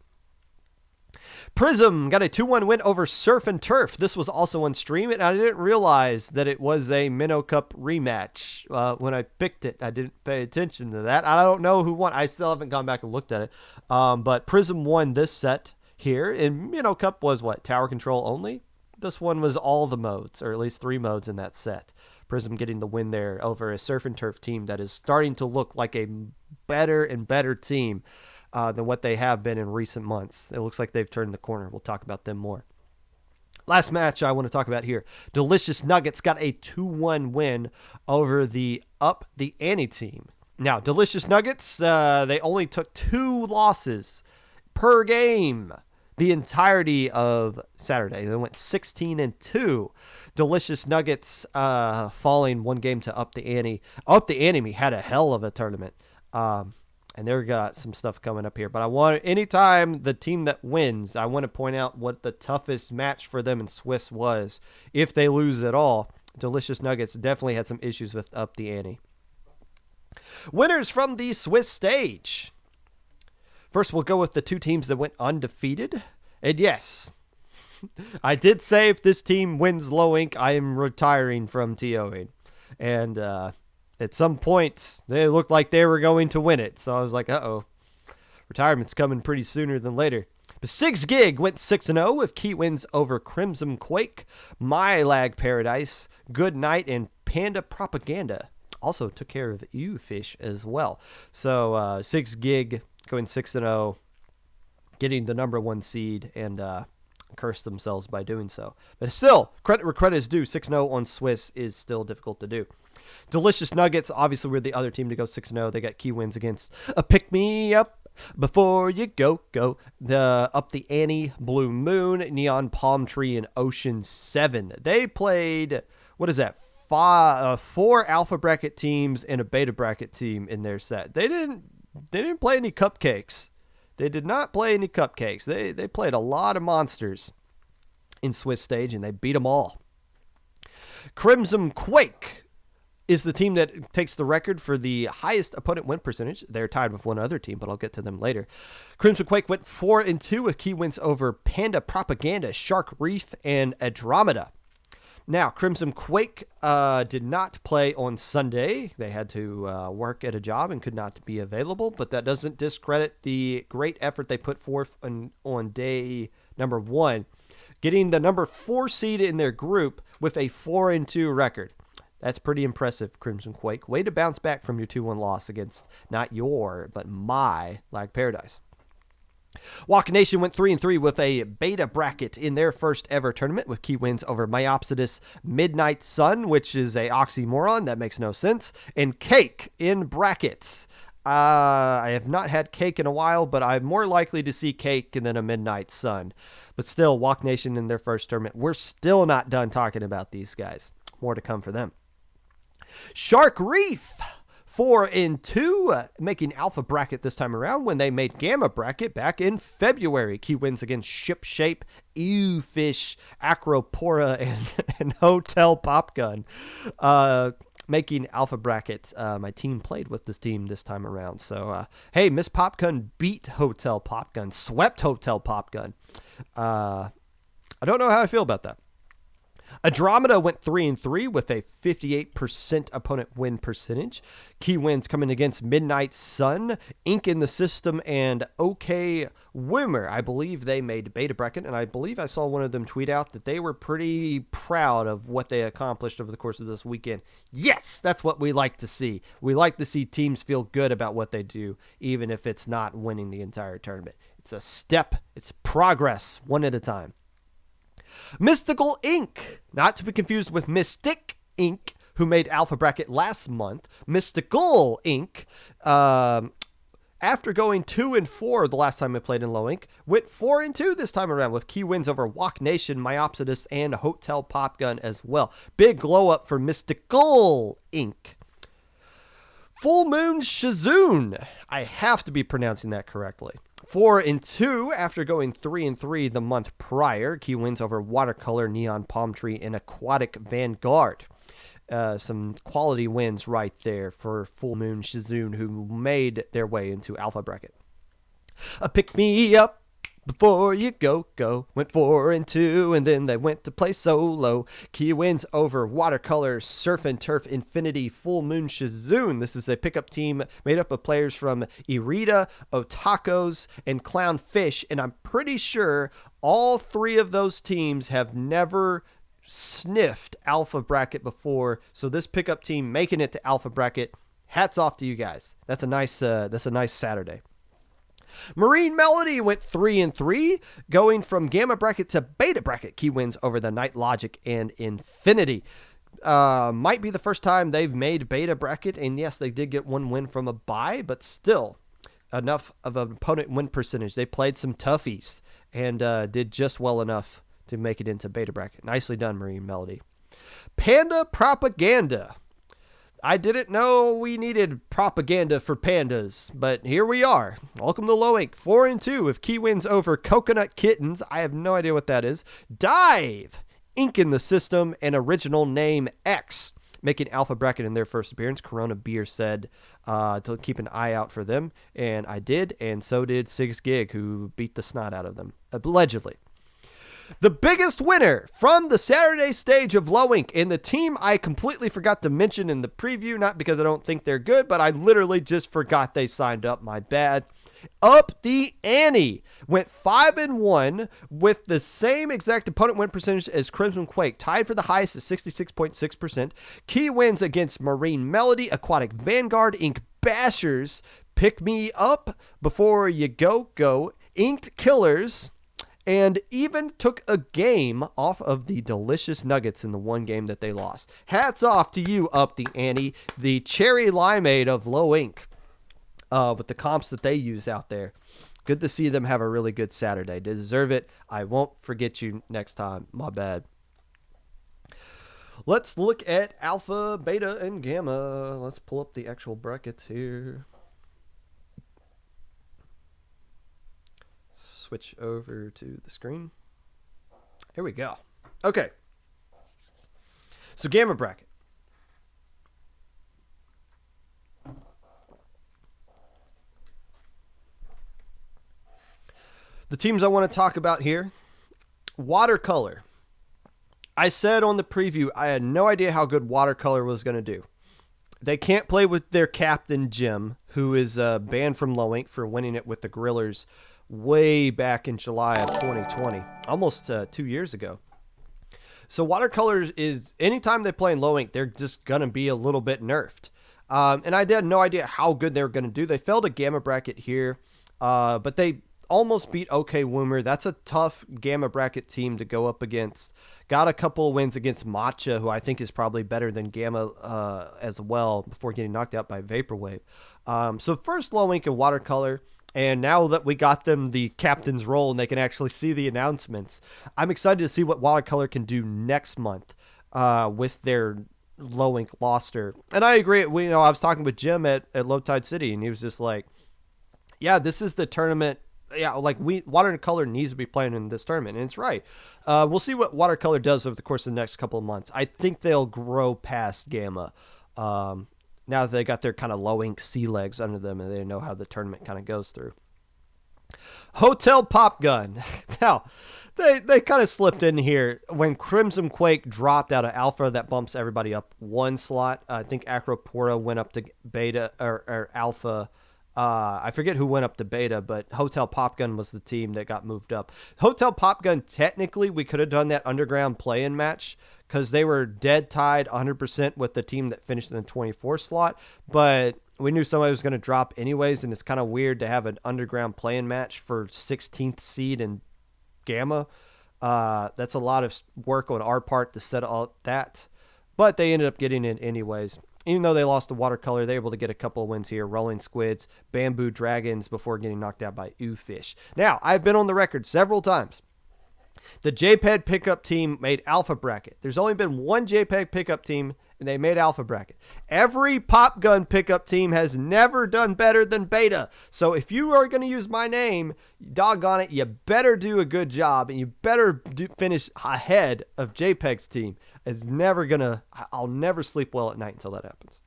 Prism got a 2-1 win over Surf and Turf. This was also on stream, and I didn't realize that it was a Minnow Cup rematch. When I picked it, I didn't pay attention to that. I don't know who won. I still haven't gone back and looked at it. But Prism won this set here, and Minnow Cup was what? Tower control only? This one was all the modes, or at least 3 modes in that set. Prism getting the win there over a Surf and Turf team that is starting to look like a better and better team than what they have been in recent months. It looks like they've turned the corner. We'll talk about them more. Last match I want to talk about here. Delicious Nuggets got a 2-1 win over the Up the Ante team. Now, Delicious Nuggets, they only took 2 losses per game the entirety of Saturday. They went 16-2. Delicious Nuggets falling one game to Up the Ante. Up the Ante had a hell of a tournament. And they've got some stuff coming up here. But anytime the team that wins, I want to point out what the toughest match for them in Swiss was. If they lose at all, Delicious Nuggets definitely had some issues with Up the Ante. Winners from the Swiss stage. First, we'll go with the two teams that went undefeated. And yes, I did say if this team wins Low Inc., I am retiring from TOing. And at some point, they looked like they were going to win it. So I was like, uh-oh, retirement's coming pretty sooner than later. But 6 Gig went 6-0 with key wins over Crimson Quake, My Lag Paradise, Good Night, and Panda Propaganda. Also took care of You Fish as well. So 6 Gig going 6-0, getting the number 1 seed, and cursed themselves by doing so. But still, credit where credit is due. 6-0 on Swiss is still difficult to do. Delicious Nuggets, obviously, were the other team to go 6-0. They got key wins against Pick Me Up, Before You Go, the Up the Ante, Blue Moon, Neon Palm Tree, and Ocean 7. They played, what is that, 4 alpha bracket teams and a beta bracket team in their set. They didn't play any cupcakes. They did not play any cupcakes. They played a lot of monsters in Swiss stage, and they beat them all. Crimson Quake is the team that takes the record for the highest opponent win percentage. They're tied with one other team, but I'll get to them later. Crimson Quake went 4-2 with key wins over Panda Propaganda, Shark Reef, and Andromeda. Now, Crimson Quake did not play on Sunday. They had to work at a job and could not be available, but that doesn't discredit the great effort they put forth on day number 1, getting the number 4 seed in their group with a 4-2 record. That's pretty impressive, Crimson Quake. Way to bounce back from your 2-1 loss against not your, but my Lag Paradise. Walk Nation went 3-3 with a beta bracket in their first ever tournament with key wins over Myopsidus Midnight Sun, which is a oxymoron. That makes no sense. And Cake in brackets. I have not had Cake in a while, but I'm more likely to see Cake than a Midnight Sun. But still, Walk Nation in their first tournament. We're still not done talking about these guys. More to come for them. Shark Reef, 4-2, making alpha bracket this time around when they made gamma bracket back in February. Key wins against Ship Shape, Ew Fish, Acropora, and Hotel Popgun. Making alpha bracket. My team played with this team this time around. So, hey, Miss Popgun beat Hotel Popgun, swept Hotel Popgun. I don't know how I feel about that. Andromeda went 3-3 with a 58% opponent win percentage. Key wins coming against Midnight Sun, Ink in the System, and OK Wimmer. I believe they made beta bracket, and I believe I saw one of them tweet out that they were pretty proud of what they accomplished over the course of this weekend. Yes, that's what we like to see. We like to see teams feel good about what they do, even if it's not winning the entire tournament. It's a step. It's progress, one at a time. Mystical Inc., not to be confused with Mystic Inc., who made Alpha Bracket last month. Mystical Inc., after going 2-4 the last time I played in Low Inc., went 4-2 this time around with key wins over Walk Nation, Myopsidus, and Hotel Popgun as well. Big glow up for Mystical Inc. Full Moon Shazoon. I have to be pronouncing that correctly. 4-2 after going 3-3 the month prior. Key wins over Watercolor, Neon Palm Tree, and Aquatic Vanguard. Some quality wins right there for Full Moon Shazoon, who made their way into Alpha Bracket. Pick Me Up, Before You Go. Went 4-2, and then they went to play solo. Key wins over Watercolor, Surf and Turf, Infinity, Full Moon Shazoon. This is a pickup team made up of players from Irida, Otakos, and Clownfish, and I'm pretty sure all 3 of those teams have never sniffed Alpha Bracket before. So this pickup team making it to Alpha Bracket, hats off to you guys. That's a nice Saturday. Marine Melody went 3-3, going from Gamma Bracket to Beta Bracket. Key wins over the Night Logic and Infinity. Might be the first time they've made Beta Bracket, and yes, they did get 1 win from a bye, but still enough of an opponent win percentage. They played some toughies and did just well enough to make it into Beta Bracket. Nicely done, Marine Melody. Panda propaganda. I didn't know we needed propaganda for pandas, but here we are. Welcome to Low Ink. 4-2 with key wins over Coconut Kittens. I have no idea what that is. Dive. Ink in the system and original name X. Making Alpha Bracket in their first appearance. Corona Beer said to keep an eye out for them. And I did, and so did 6 Gig, who beat the snot out of them. Allegedly. The biggest winner from the Saturday stage of Low Ink, and the team I completely forgot to mention in the preview, not because I don't think they're good, but I literally just forgot they signed up. My bad. Up the ante. Went 5-1 with the same exact opponent win percentage as Crimson Quake. Tied for the highest at 66.6%. Key wins against Marine Melody, Aquatic Vanguard, Ink Bashers, Pick Me Up, Before You Go, Inked Killers, and even took a game off of the delicious Nuggets in the one game that they lost. Hats off to you, Up the Ante, the cherry limeade of Low Ink, with the comps that they use out there. Good to see them have a really good Saturday. They deserve it. I won't forget you next time. My bad. Let's look at Alpha, Beta, and Gamma. Let's pull up the actual brackets here. Switch over to the screen. Here we go. Okay. So Gamma bracket. The teams I want to talk about here. Watercolor. I said on the preview, I had no idea how good Watercolor was going to do. They can't play with their captain, Jim, who is banned from Low Ink for winning it with the Grillers way back in July of 2020, almost 2 years ago. So Watercolors is, anytime they play in Low Ink, they're just going to be a little bit nerfed. And I had no idea how good they were going to do. They fell to Gamma bracket here, but they almost beat OK Woomer. That's a tough Gamma bracket team to go up against. Got a couple of wins against Matcha, who I think is probably better than Gamma as well, before getting knocked out by Vaporwave. So first Low Ink and Watercolor. And now that we got them the captain's role and they can actually see the announcements, I'm excited to see what Watercolor can do next month with their Low Ink roster. And I agree. I was talking with Jim at Low Tide City, and he was just like, yeah, this is the tournament. Yeah, like Watercolor needs to be playing in this tournament, and it's right. We'll see what Watercolor does over the course of the next couple of months. I think they'll grow past Gamma. Now that they got their kind of Low Ink sea legs under them and they know how the tournament kind of goes through. Hotel Pop Gun. Now, they kind of slipped in here when Crimson Quake dropped out of Alpha. That bumps everybody up one slot. I think Acropora went up to Beta or Alpha. I forget who went up to Beta, but Hotel Pop Gun was the team that got moved up. Hotel Pop Gun, technically, we could have done that underground play-in match because they were dead tied 100% with the team that finished in the 24 slot, but we knew somebody was going to drop anyways, and it's kind of weird to have an underground play-in match for 16th seed in Gamma. That's a lot of work on our part to set all that, but they ended up getting in anyways. Even though they lost to Watercolor, they were able to get a couple of wins here. Rolling Squids, Bamboo Dragons before getting knocked out by Oofish. Now, I've been on the record several times. The JPEG pickup team made Alpha Bracket. There's only been one JPEG pickup team, and they made Alpha Bracket. Every Pop Gun pickup team has never done better than Beta. So if you are going to use my name, doggone it, you better do a good job, and you better finish ahead of JPEG's team. I'll never sleep well at night until that happens.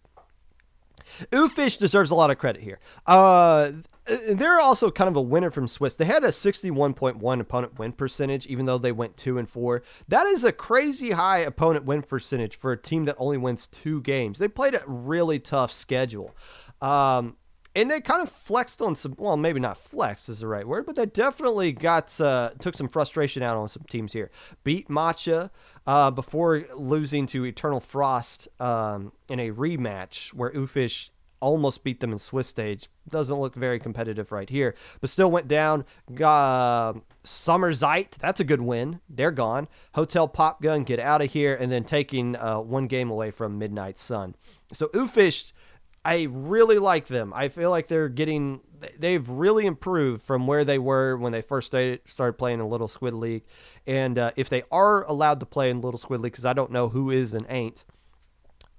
Oofish deserves a lot of credit here. They're also kind of a winner from Swiss. They had a 61.1 opponent win percentage, even though they went 2-4. That is a crazy high opponent win percentage for a team that only wins 2 games. They played a really tough schedule. And they kind of flexed on some, well, maybe not flex is the right word, but they definitely took some frustration out on some teams here. Beat Matcha before losing to Eternal Frost in a rematch where Oofish almost beat them in Swiss stage. Doesn't look very competitive right here, but still went down. Summer Zeit, that's a good win. They're gone. Hotel Pop Gun, get out of here, and then taking one game away from Midnight Sun. So Oofish, I really like them. I feel like they've really improved from where they were when they first started playing in Little Squid League. And if they are allowed to play in Little Squid League, because I don't know who is and ain't,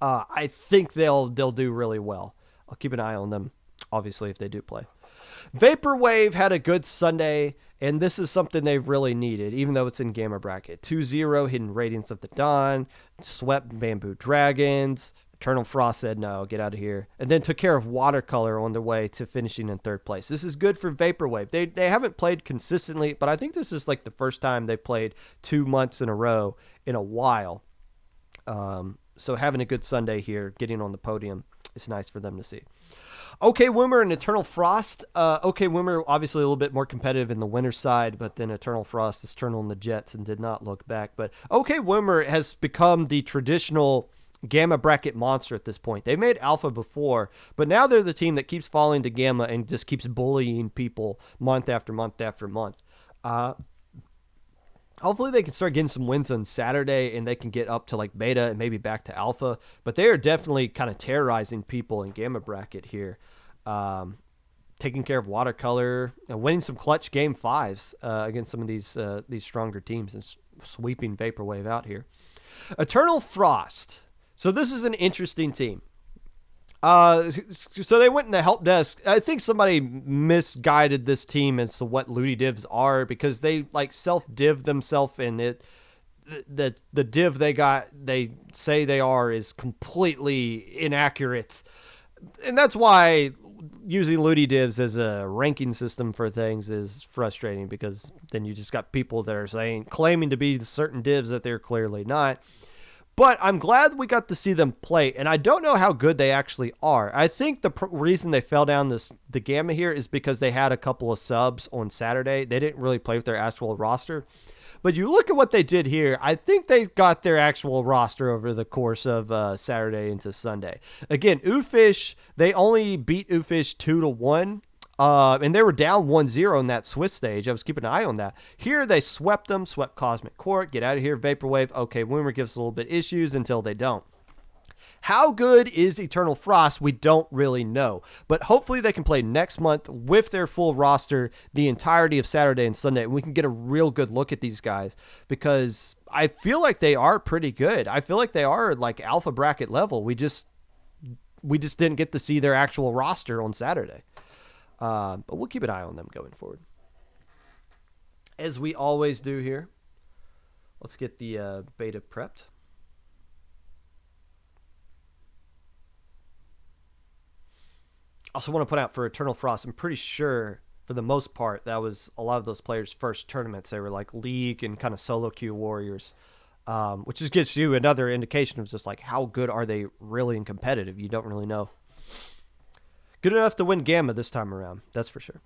I think they'll do really well. I'll keep an eye on them, obviously, if they do play. Vaporwave had a good Sunday, and this is something they've really needed, even though it's in Gamma Bracket. 2-0, Hidden Radiance of the Dawn, swept Bamboo Dragons. Eternal Frost said, no, get out of here. And then took care of Watercolor on their way to finishing in third place. This is good for Vaporwave. They haven't played consistently, but I think this is like the first time they've played 2 months in a row in a while. So having a good Sunday here, getting on the podium, is nice for them to see. OK Wimmer and Eternal Frost. OK Wimmer, obviously a little bit more competitive in the winner side, but then Eternal Frost is turning on the Jets and did not look back. But OK Wimmer has become the traditional Gamma Bracket monster at this point. They made Alpha before, but now they're the team that keeps falling to Gamma and just keeps bullying people month after month after month. Hopefully they can start getting some wins on Saturday and they can get up to like Beta and maybe back to Alpha. But they are definitely kind of terrorizing people in Gamma Bracket here. Taking care of Watercolor and winning some clutch game 5s against some of these stronger teams and sweeping Vaporwave out here. Eternal Frost. So this is an interesting team. So they went in the help desk. I think somebody misguided this team as to what Ludi divs are, because they like self-div themselves, and the div they say they are is completely inaccurate. And that's why using Ludi divs as a ranking system for things is frustrating, because then you just got people that are claiming to be certain divs that they're clearly not. But I'm glad we got to see them play, and I don't know how good they actually are. I think the reason they fell down the Gamma here is because they had a couple of subs on Saturday. They didn't really play with their actual roster. But you look at what they did here, I think they got their actual roster over the course of Saturday into Sunday. Again, Oofish, they only beat Oofish 2-1. And they were down 1-0 in that Swiss stage. I was keeping an eye on that. Here they swept them, swept Cosmic Court. Get out of here, Vaporwave. OK, Wimmer gives us a little bit issues until they don't. How good is Eternal Frost? We don't really know. But hopefully they can play next month with their full roster the entirety of Saturday and Sunday. And we can get a real good look at these guys, because I feel like they are pretty good. I feel like they are like Alpha Bracket level. We just didn't get to see their actual roster on Saturday. But we'll keep an eye on them going forward, as we always do here. Let's get the beta prepped. Also want to put out for Eternal Frost, I'm pretty sure for the most part that was a lot of those players' first tournaments. They were like league and kind of solo queue warriors, which just gives you another indication of just like how good are they really in competitive. You don't really know. Good enough to win Gamma this time around, that's for sure.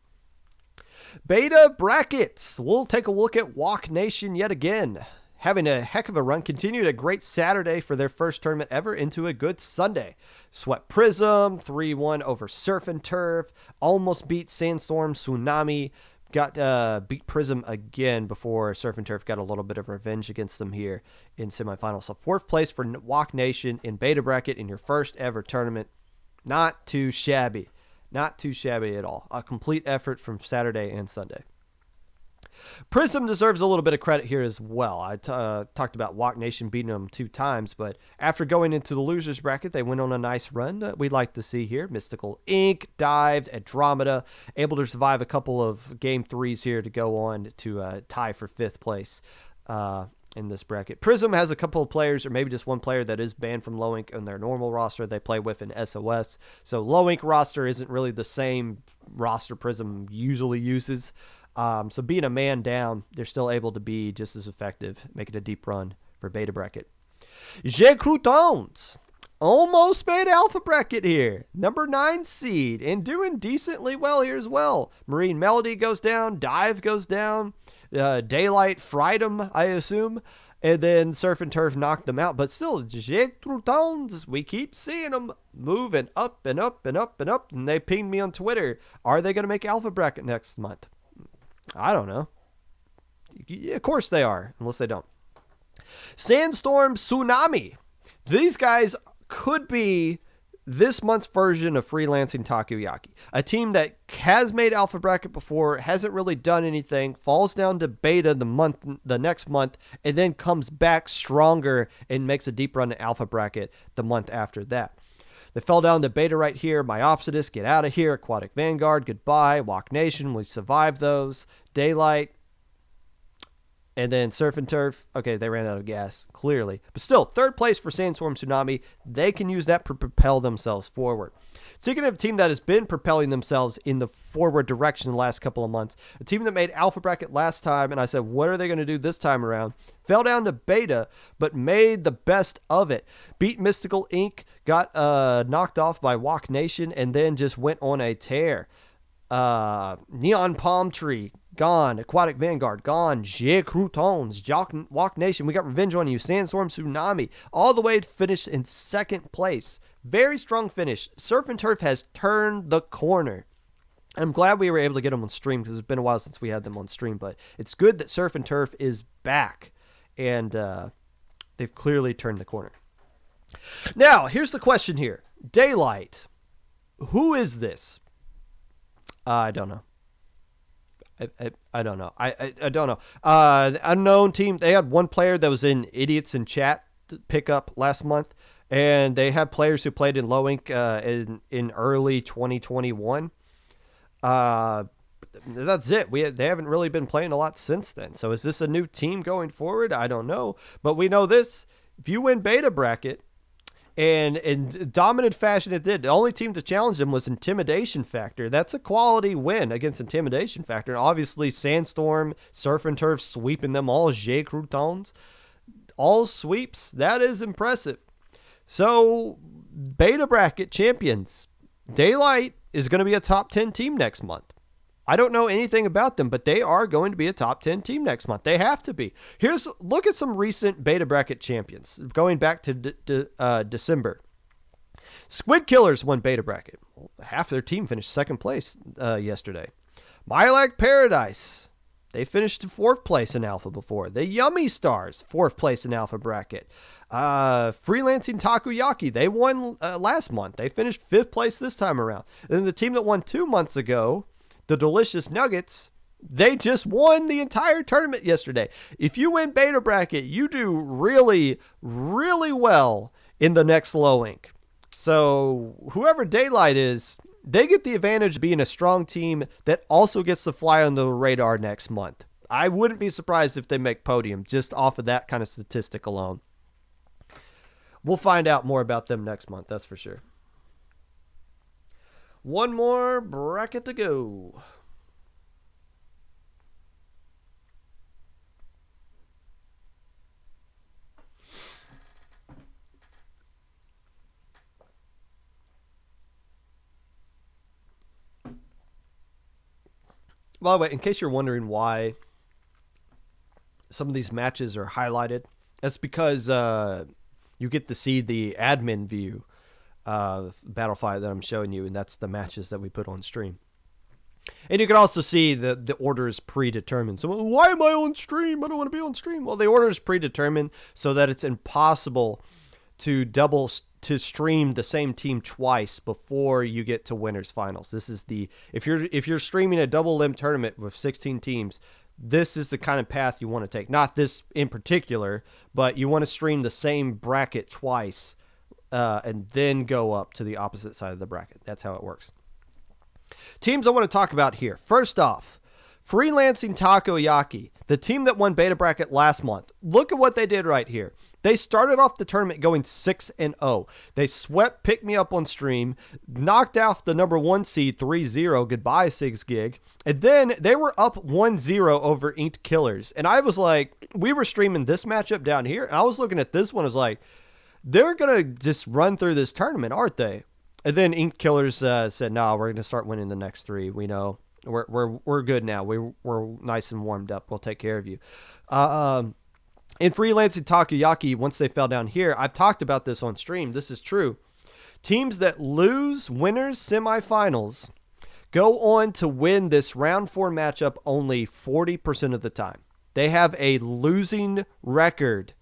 Beta brackets. We'll take a look at Walk Nation yet again. Having a heck of a run. Continued a great Saturday for their first tournament ever into a good Sunday. Swept Prism 3-1 over Surf and Turf. Almost beat Sandstorm Tsunami. Got beat Prism again before Surf and Turf got a little bit of revenge against them here in semifinals. So 4th place for Walk Nation in beta bracket in your first ever tournament. Not too shabby. Not too shabby at all. A complete effort from Saturday and Sunday. Prism deserves a little bit of credit here as well. I talked about Walk Nation beating them 2 times, but after going into the losers bracket, they went on a nice run we'd like to see here. Mystical Inc., Dived, Andromeda, able to survive a couple of game 3s here to go on to tie for 5th place in this bracket. Prism has a couple of players, or maybe just one player, that is banned from low ink on their normal roster they play with in SOS. So low ink roster isn't really the same roster Prism usually uses. So being a man down, they're still able to be just as effective, making a deep run for beta bracket. J'ai Croutons almost made alpha bracket here. Number 9 seed and doing decently well here as well. Marine Melody goes down. Dive goes down. Daylight fried them, I assume. And then Surf and Turf knocked them out. But still, J'ai Croutons, we keep seeing them moving up and up and up and up. And they pinged me on Twitter. Are they going to make alpha bracket next month? I don't know. Yeah, of course they are, unless they don't. Sandstorm Tsunami. These guys could be this month's version of Freelancing Takoyaki. A team that has made Alpha Bracket before, hasn't really done anything, falls down to Beta the next month, and then comes back stronger and makes a deep run to Alpha Bracket the month after that. They fell down to Beta right here. Myopsidus, get out of here. Aquatic Vanguard, goodbye. Walk Nation, we survived those. Daylight. And then Surf and Turf, okay, they ran out of gas, clearly. But still, third place for Sandstorm Tsunami. They can use that to propel themselves forward. Speaking of a team that has been propelling themselves in the forward direction the last couple of months, a team that made Alpha Bracket last time, and I said, what are they going to do this time around? Fell down to Beta, but made the best of it. Beat Mystical Inc., got knocked off by Walk Nation, and then just went on a tear. Neon Palm Tree, gone. Aquatic Vanguard, gone. J. Croutons, Walk Nation, we got revenge on you. Sandstorm Tsunami, all the way to finish in second place. Very strong finish. Surf and Turf has turned the corner. I'm glad we were able to get them on stream because it's been a while since we had them on stream, but it's good that Surf and Turf is back, and they've clearly turned the corner. Now, here's the question here. Daylight, who is this? I don't know. I don't know. I don't know. Unknown team. They had one player that was in Idiots in Chat pickup last month, and they had players who played in Low Ink in early 2021. That's it. They haven't really been playing a lot since then. So is this a new team going forward? I don't know. But we know this. If you win Beta Bracket, and in dominant fashion it did. The only team to challenge them was Intimidation Factor. That's a quality win against Intimidation Factor. And obviously Sandstorm, Surf and Turf sweeping them all. J. Croutons. All sweeps. That is impressive. So, Beta Bracket champions. Daylight is going to be a top 10 team next month. I don't know anything about them, but they are going to be a top 10 team next month. They have to be. Look at some recent Beta Bracket champions going back to December. Squid Killers won Beta Bracket. Half their team finished second place yesterday. Mylag Paradise, they finished fourth place in Alpha before. The Yummy Stars, fourth place in Alpha Bracket. Freelancing Takoyaki, they won last month. They finished fifth place this time around. And then the team that won 2 months ago, the Delicious Nuggets, they just won the entire tournament yesterday. If you win Beta Bracket, you do really, really well in the next Low Ink. So whoever Daylight is, they get the advantage of being a strong team that also gets to fly under the radar next month. I wouldn't be surprised if they make podium just off of that kind of statistic alone. We'll find out more about them next month, that's for sure. One more bracket to go. By the way, in case you're wondering why some of these matches are highlighted, that's because you get to see the admin view Battlefy that I'm showing you, and that's the matches that we put on stream. And you can also see the order is predetermined. So why am I on stream? I don't want to be on stream. Well, the order is predetermined so that it's impossible to stream the same team twice before you get to winners finals. This is if you're streaming a double limb tournament with 16 teams, this is the kind of path you want to take. Not this in particular, but you want to stream the same bracket twice. And then go up to the opposite side of the bracket. That's how it works. Teams I want to talk about here. First off, Freelancing Takoyaki, the team that won Beta Bracket last month. Look at what they did right here. They started off the tournament going 6-0. They swept Pick Me Up on stream, knocked off the number 1 seed 3-0. Goodbye, 6GIG. And then they were up 1-0 over Inked Killers. And I was like, we were streaming this matchup down here, and I was looking at this one, I was like, they're going to just run through this tournament, aren't they? And then Ink Killers said, no, we're going to start winning the next 3. We know. We're good now. We're nice and warmed up. We'll take care of you. In Freelancing Takoyaki, once they fell down here, I've talked about this on stream. This is true. Teams that lose winners semifinals go on to win this round 4 matchup only 40% of the time. They have a losing record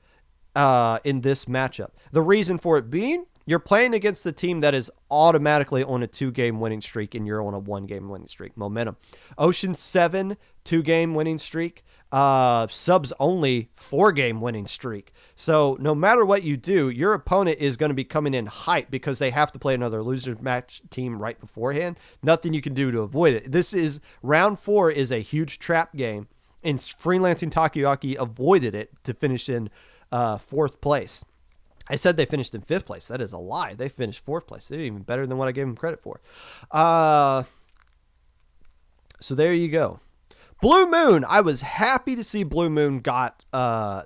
in this matchup. The reason for it being, You're playing against the team that is automatically on a 2-game winning streak, and you're on a 1-game winning streak. Momentum. Ocean 7, 2-game winning streak. Subs only 4-game winning streak. So no matter what you do, your opponent is going to be coming in hype because they have to play another loser match team right beforehand. Nothing you can do to avoid it. This is round 4 is a huge trap game, and Freelancing Takoyaki avoided it to finish in 4th place. I said they finished in 5th place. That is a lie. They finished 4th place. They did even better than what I gave them credit for. So there you go. Blue Moon. I was happy to see Blue Moon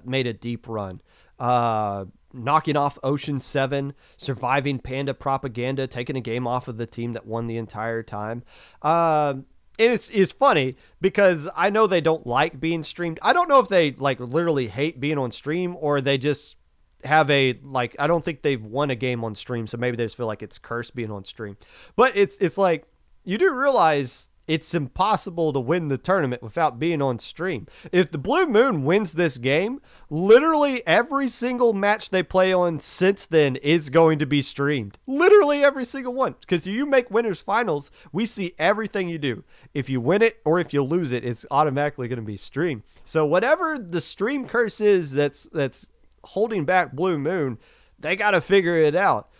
made a deep run. Knocking off Ocean 7, surviving Panda Propaganda, taking a game off of the team that won the entire time. And it's funny because I know they don't like being streamed. I don't know if they like literally hate being on stream or they just have I don't think they've won a game on stream, so maybe they just feel like it's cursed being on stream. But it's like, you do realize it's impossible to win the tournament without being on stream. If the Blue Moon wins this game, literally every single match they play on since then is going to be streamed. Literally every single one. Because you make winners finals, we see everything you do. If you win it or if you lose it, it's automatically going to be streamed. So whatever the stream curse is that's holding back Blue Moon, they got to figure it out,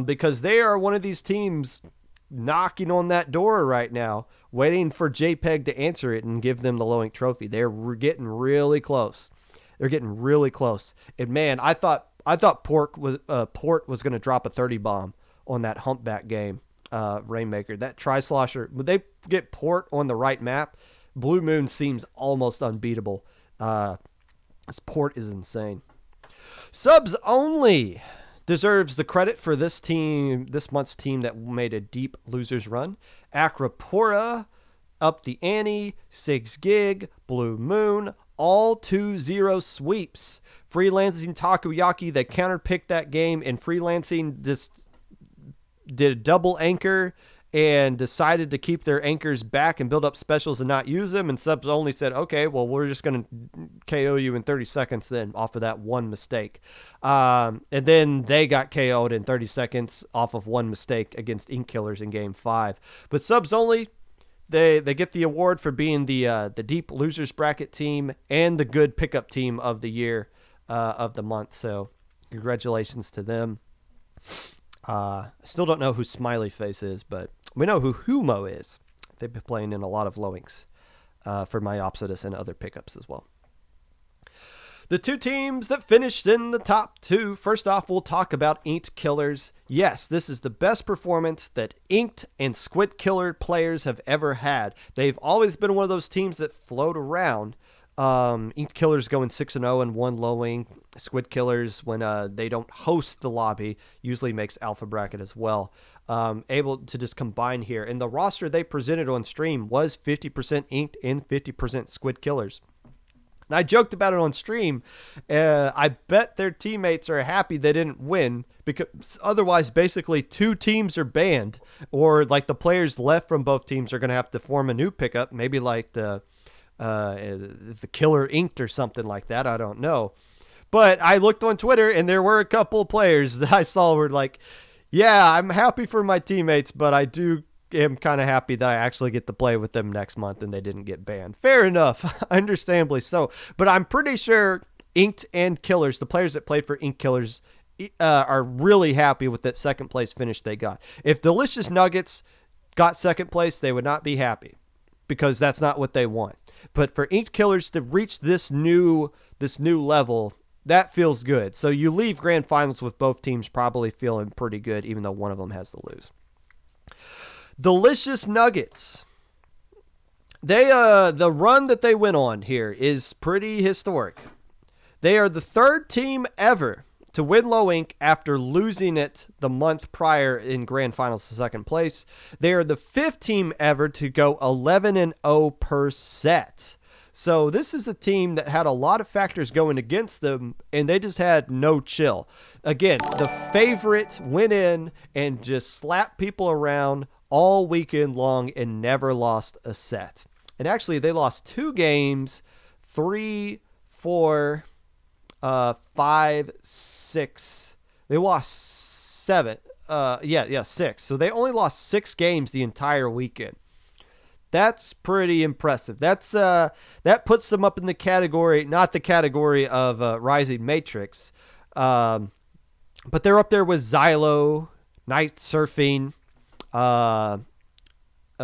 because they are one of these teams knocking on that door right now, waiting for JPEG to answer it and give them the Low-Ink trophy. They're getting really close. They're getting really close. And man, I thought Port was going to drop a 30 bomb on that humpback game, Rainmaker. That Tri-Slosher, would they get Port on the right map? Blue Moon seems almost unbeatable. This Port is insane. Subs only deserves the credit for this month's team that made a deep losers run. Acropora, Up the Ante, 6 Gig, Blue Moon, all 2-0 sweeps. Freelancing Takoyaki, they counterpicked that game, and Freelancing just did a double anchor and decided to keep their anchors back and build up specials and not use them. And Subs only said, okay, well, we're just going to KO you in 30 seconds then off of that one mistake. And then they got KO'd in 30 seconds off of one mistake against Ink Killers in Game 5. But Subs only, they get the award for being the deep losers bracket team and the good pickup team of the year, of the month. So congratulations to them. I still don't know who Smiley Face is, but we know who Humo is. They've been playing in a lot of Low-Inks for Myopsidus and other pickups as well. The two teams that finished in the top 2. First off, we'll talk about Inked Killers. Yes, this is the best performance that Inked and Squid Killer players have ever had. They've always been one of those teams that float around. Inked Killers going 6-0 and 1 Low-Ink. Squid Killers, when they don't host the lobby, usually makes alpha bracket as well. Able to just combine here. And the roster they presented on stream was 50% Inked and 50% Squid Killers. And I joked about it on stream. I bet their teammates are happy they didn't win, because otherwise basically 2 teams are banned, or like the players left from both teams are going to have to form a new pickup, maybe like the Killer Inked or something like that. I don't know. But I looked on Twitter and there were a couple players that I saw were like, yeah, I'm happy for my teammates, but I am kind of happy that I actually get to play with them next month and they didn't get banned. Fair enough. Understandably so. But I'm pretty sure Inked and Killers, the players that played for Inked Killers, are really happy with that second place finish they got. If Delicious Nuggets got second place, they would not be happy, because that's not what they want. But for Inked Killers to reach this new level, that feels good. So you leave grand finals with both teams probably feeling pretty good, even though one of them has to lose. Delicious Nuggets. The run that they went on here is pretty historic. They are the 3rd team ever to win Low-Ink after losing it the month prior in grand finals to second place. They are the 5th team ever to go 11-0 per set. So this is a team that had a lot of factors going against them, and they just had no chill. Again, the favorite went in and just slapped people around all weekend long and never lost a set. And actually, they lost 2 games, 3, 4, 5, 6. They lost 7. Yeah, 6. So they only lost 6 games the entire weekend. That's pretty impressive. That puts them up in the category, not the category of Rising Matrix, but they're up there with Xylo, Night Surfing,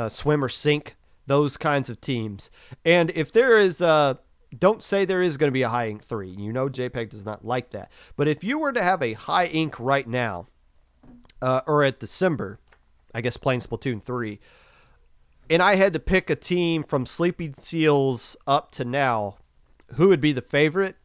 Swim or Sink, those kinds of teams. And if there is, don't say there is going to be a high ink 3. You know JPEG does not like that. But if you were to have a high ink right now, or at December, I guess playing Splatoon 3, and I had to pick a team from Sleeping Seals up to now, who would be the favorite?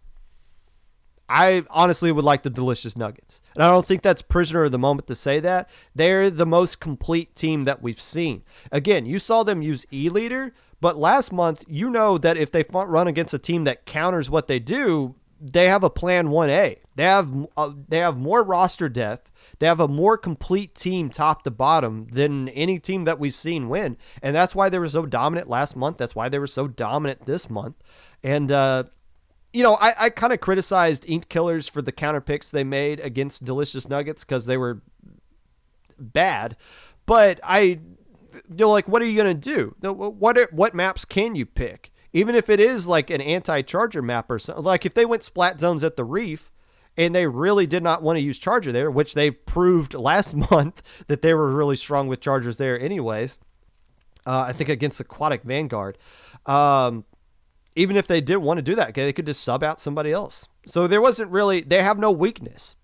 I honestly would like the Delicious Nuggets. And I don't think that's prisoner of the moment to say that. They're the most complete team that we've seen. Again, you saw them use E-Leader, but last month, you know that if they run against a team that counters what they do, they have a plan 1A. They have more roster depth. They have a more complete team top to bottom than any team that we've seen win. And that's why they were so dominant last month. That's why they were so dominant this month. And, I kind of criticized Ink Killers for the counter picks they made against Delicious Nuggets because they were bad. But what are you going to do? What maps can you pick? Even if it is like an anti-charger map or something, like if they went Splat Zones at the Reef and they really did not want to use Charger there, which they proved last month that they were really strong with Chargers there anyways, I think against Aquatic Vanguard, even if they did want to do that, okay, they could just sub out somebody else. So there wasn't really, they have no weakness.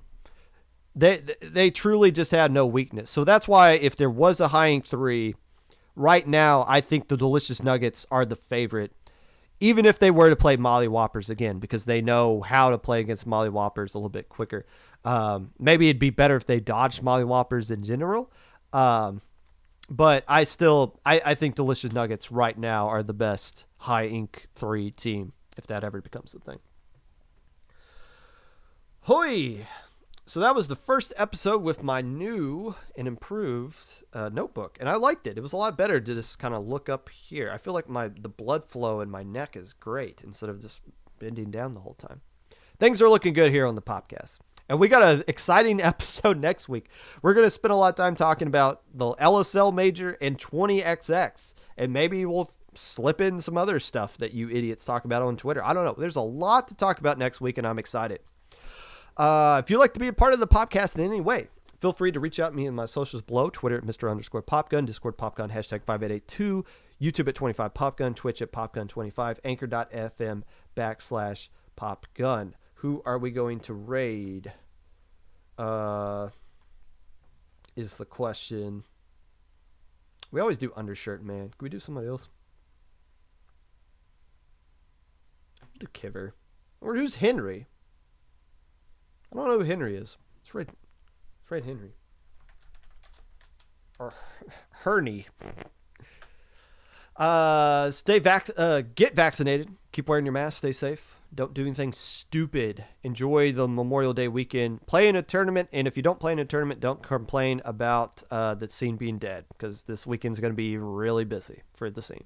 They truly just had no weakness. So that's why if there was a high ink 3, right now, I think the Delicious Nuggets are the favorite, even if they were to play Molly Whoppers again, because they know how to play against Molly Whoppers a little bit quicker. Maybe it'd be better if they dodged Molly Whoppers in general. But I think Delicious Nuggets right now are the best high ink 3 team, if that ever becomes a thing. Hoi! So that was the first episode with my new and improved notebook, and I liked it. It was a lot better to just kind of look up here. I feel like the blood flow in my neck is great instead of just bending down the whole time. Things are looking good here on the Popcast. And we got an exciting episode next week. We're going to spend a lot of time talking about the LSL Major and 20XX, and maybe we'll slip in some other stuff that you idiots talk about on Twitter. I don't know. There's a lot to talk about next week, and I'm excited. If you'd like to be a part of the podcast in any way, feel free to reach out to me in my socials below. Twitter at Mr_Popgun, Discord Popgun, hashtag 5882, YouTube at 25Popgun, Twitch at Popgun25, Anchor.fm/Popgun. Who are we going to raid? Is the question. We always do Undershirt, man. Can we do somebody else? Do Kiver. Or who's Henry? I don't know who Henry is. It's Fred Henry. Or Herney. Get vaccinated. Keep wearing your mask. Stay safe. Don't do anything stupid. Enjoy the Memorial Day weekend. Play in a tournament, and if you don't play in a tournament, don't complain about the scene being dead, because this weekend's going to be really busy for the scene.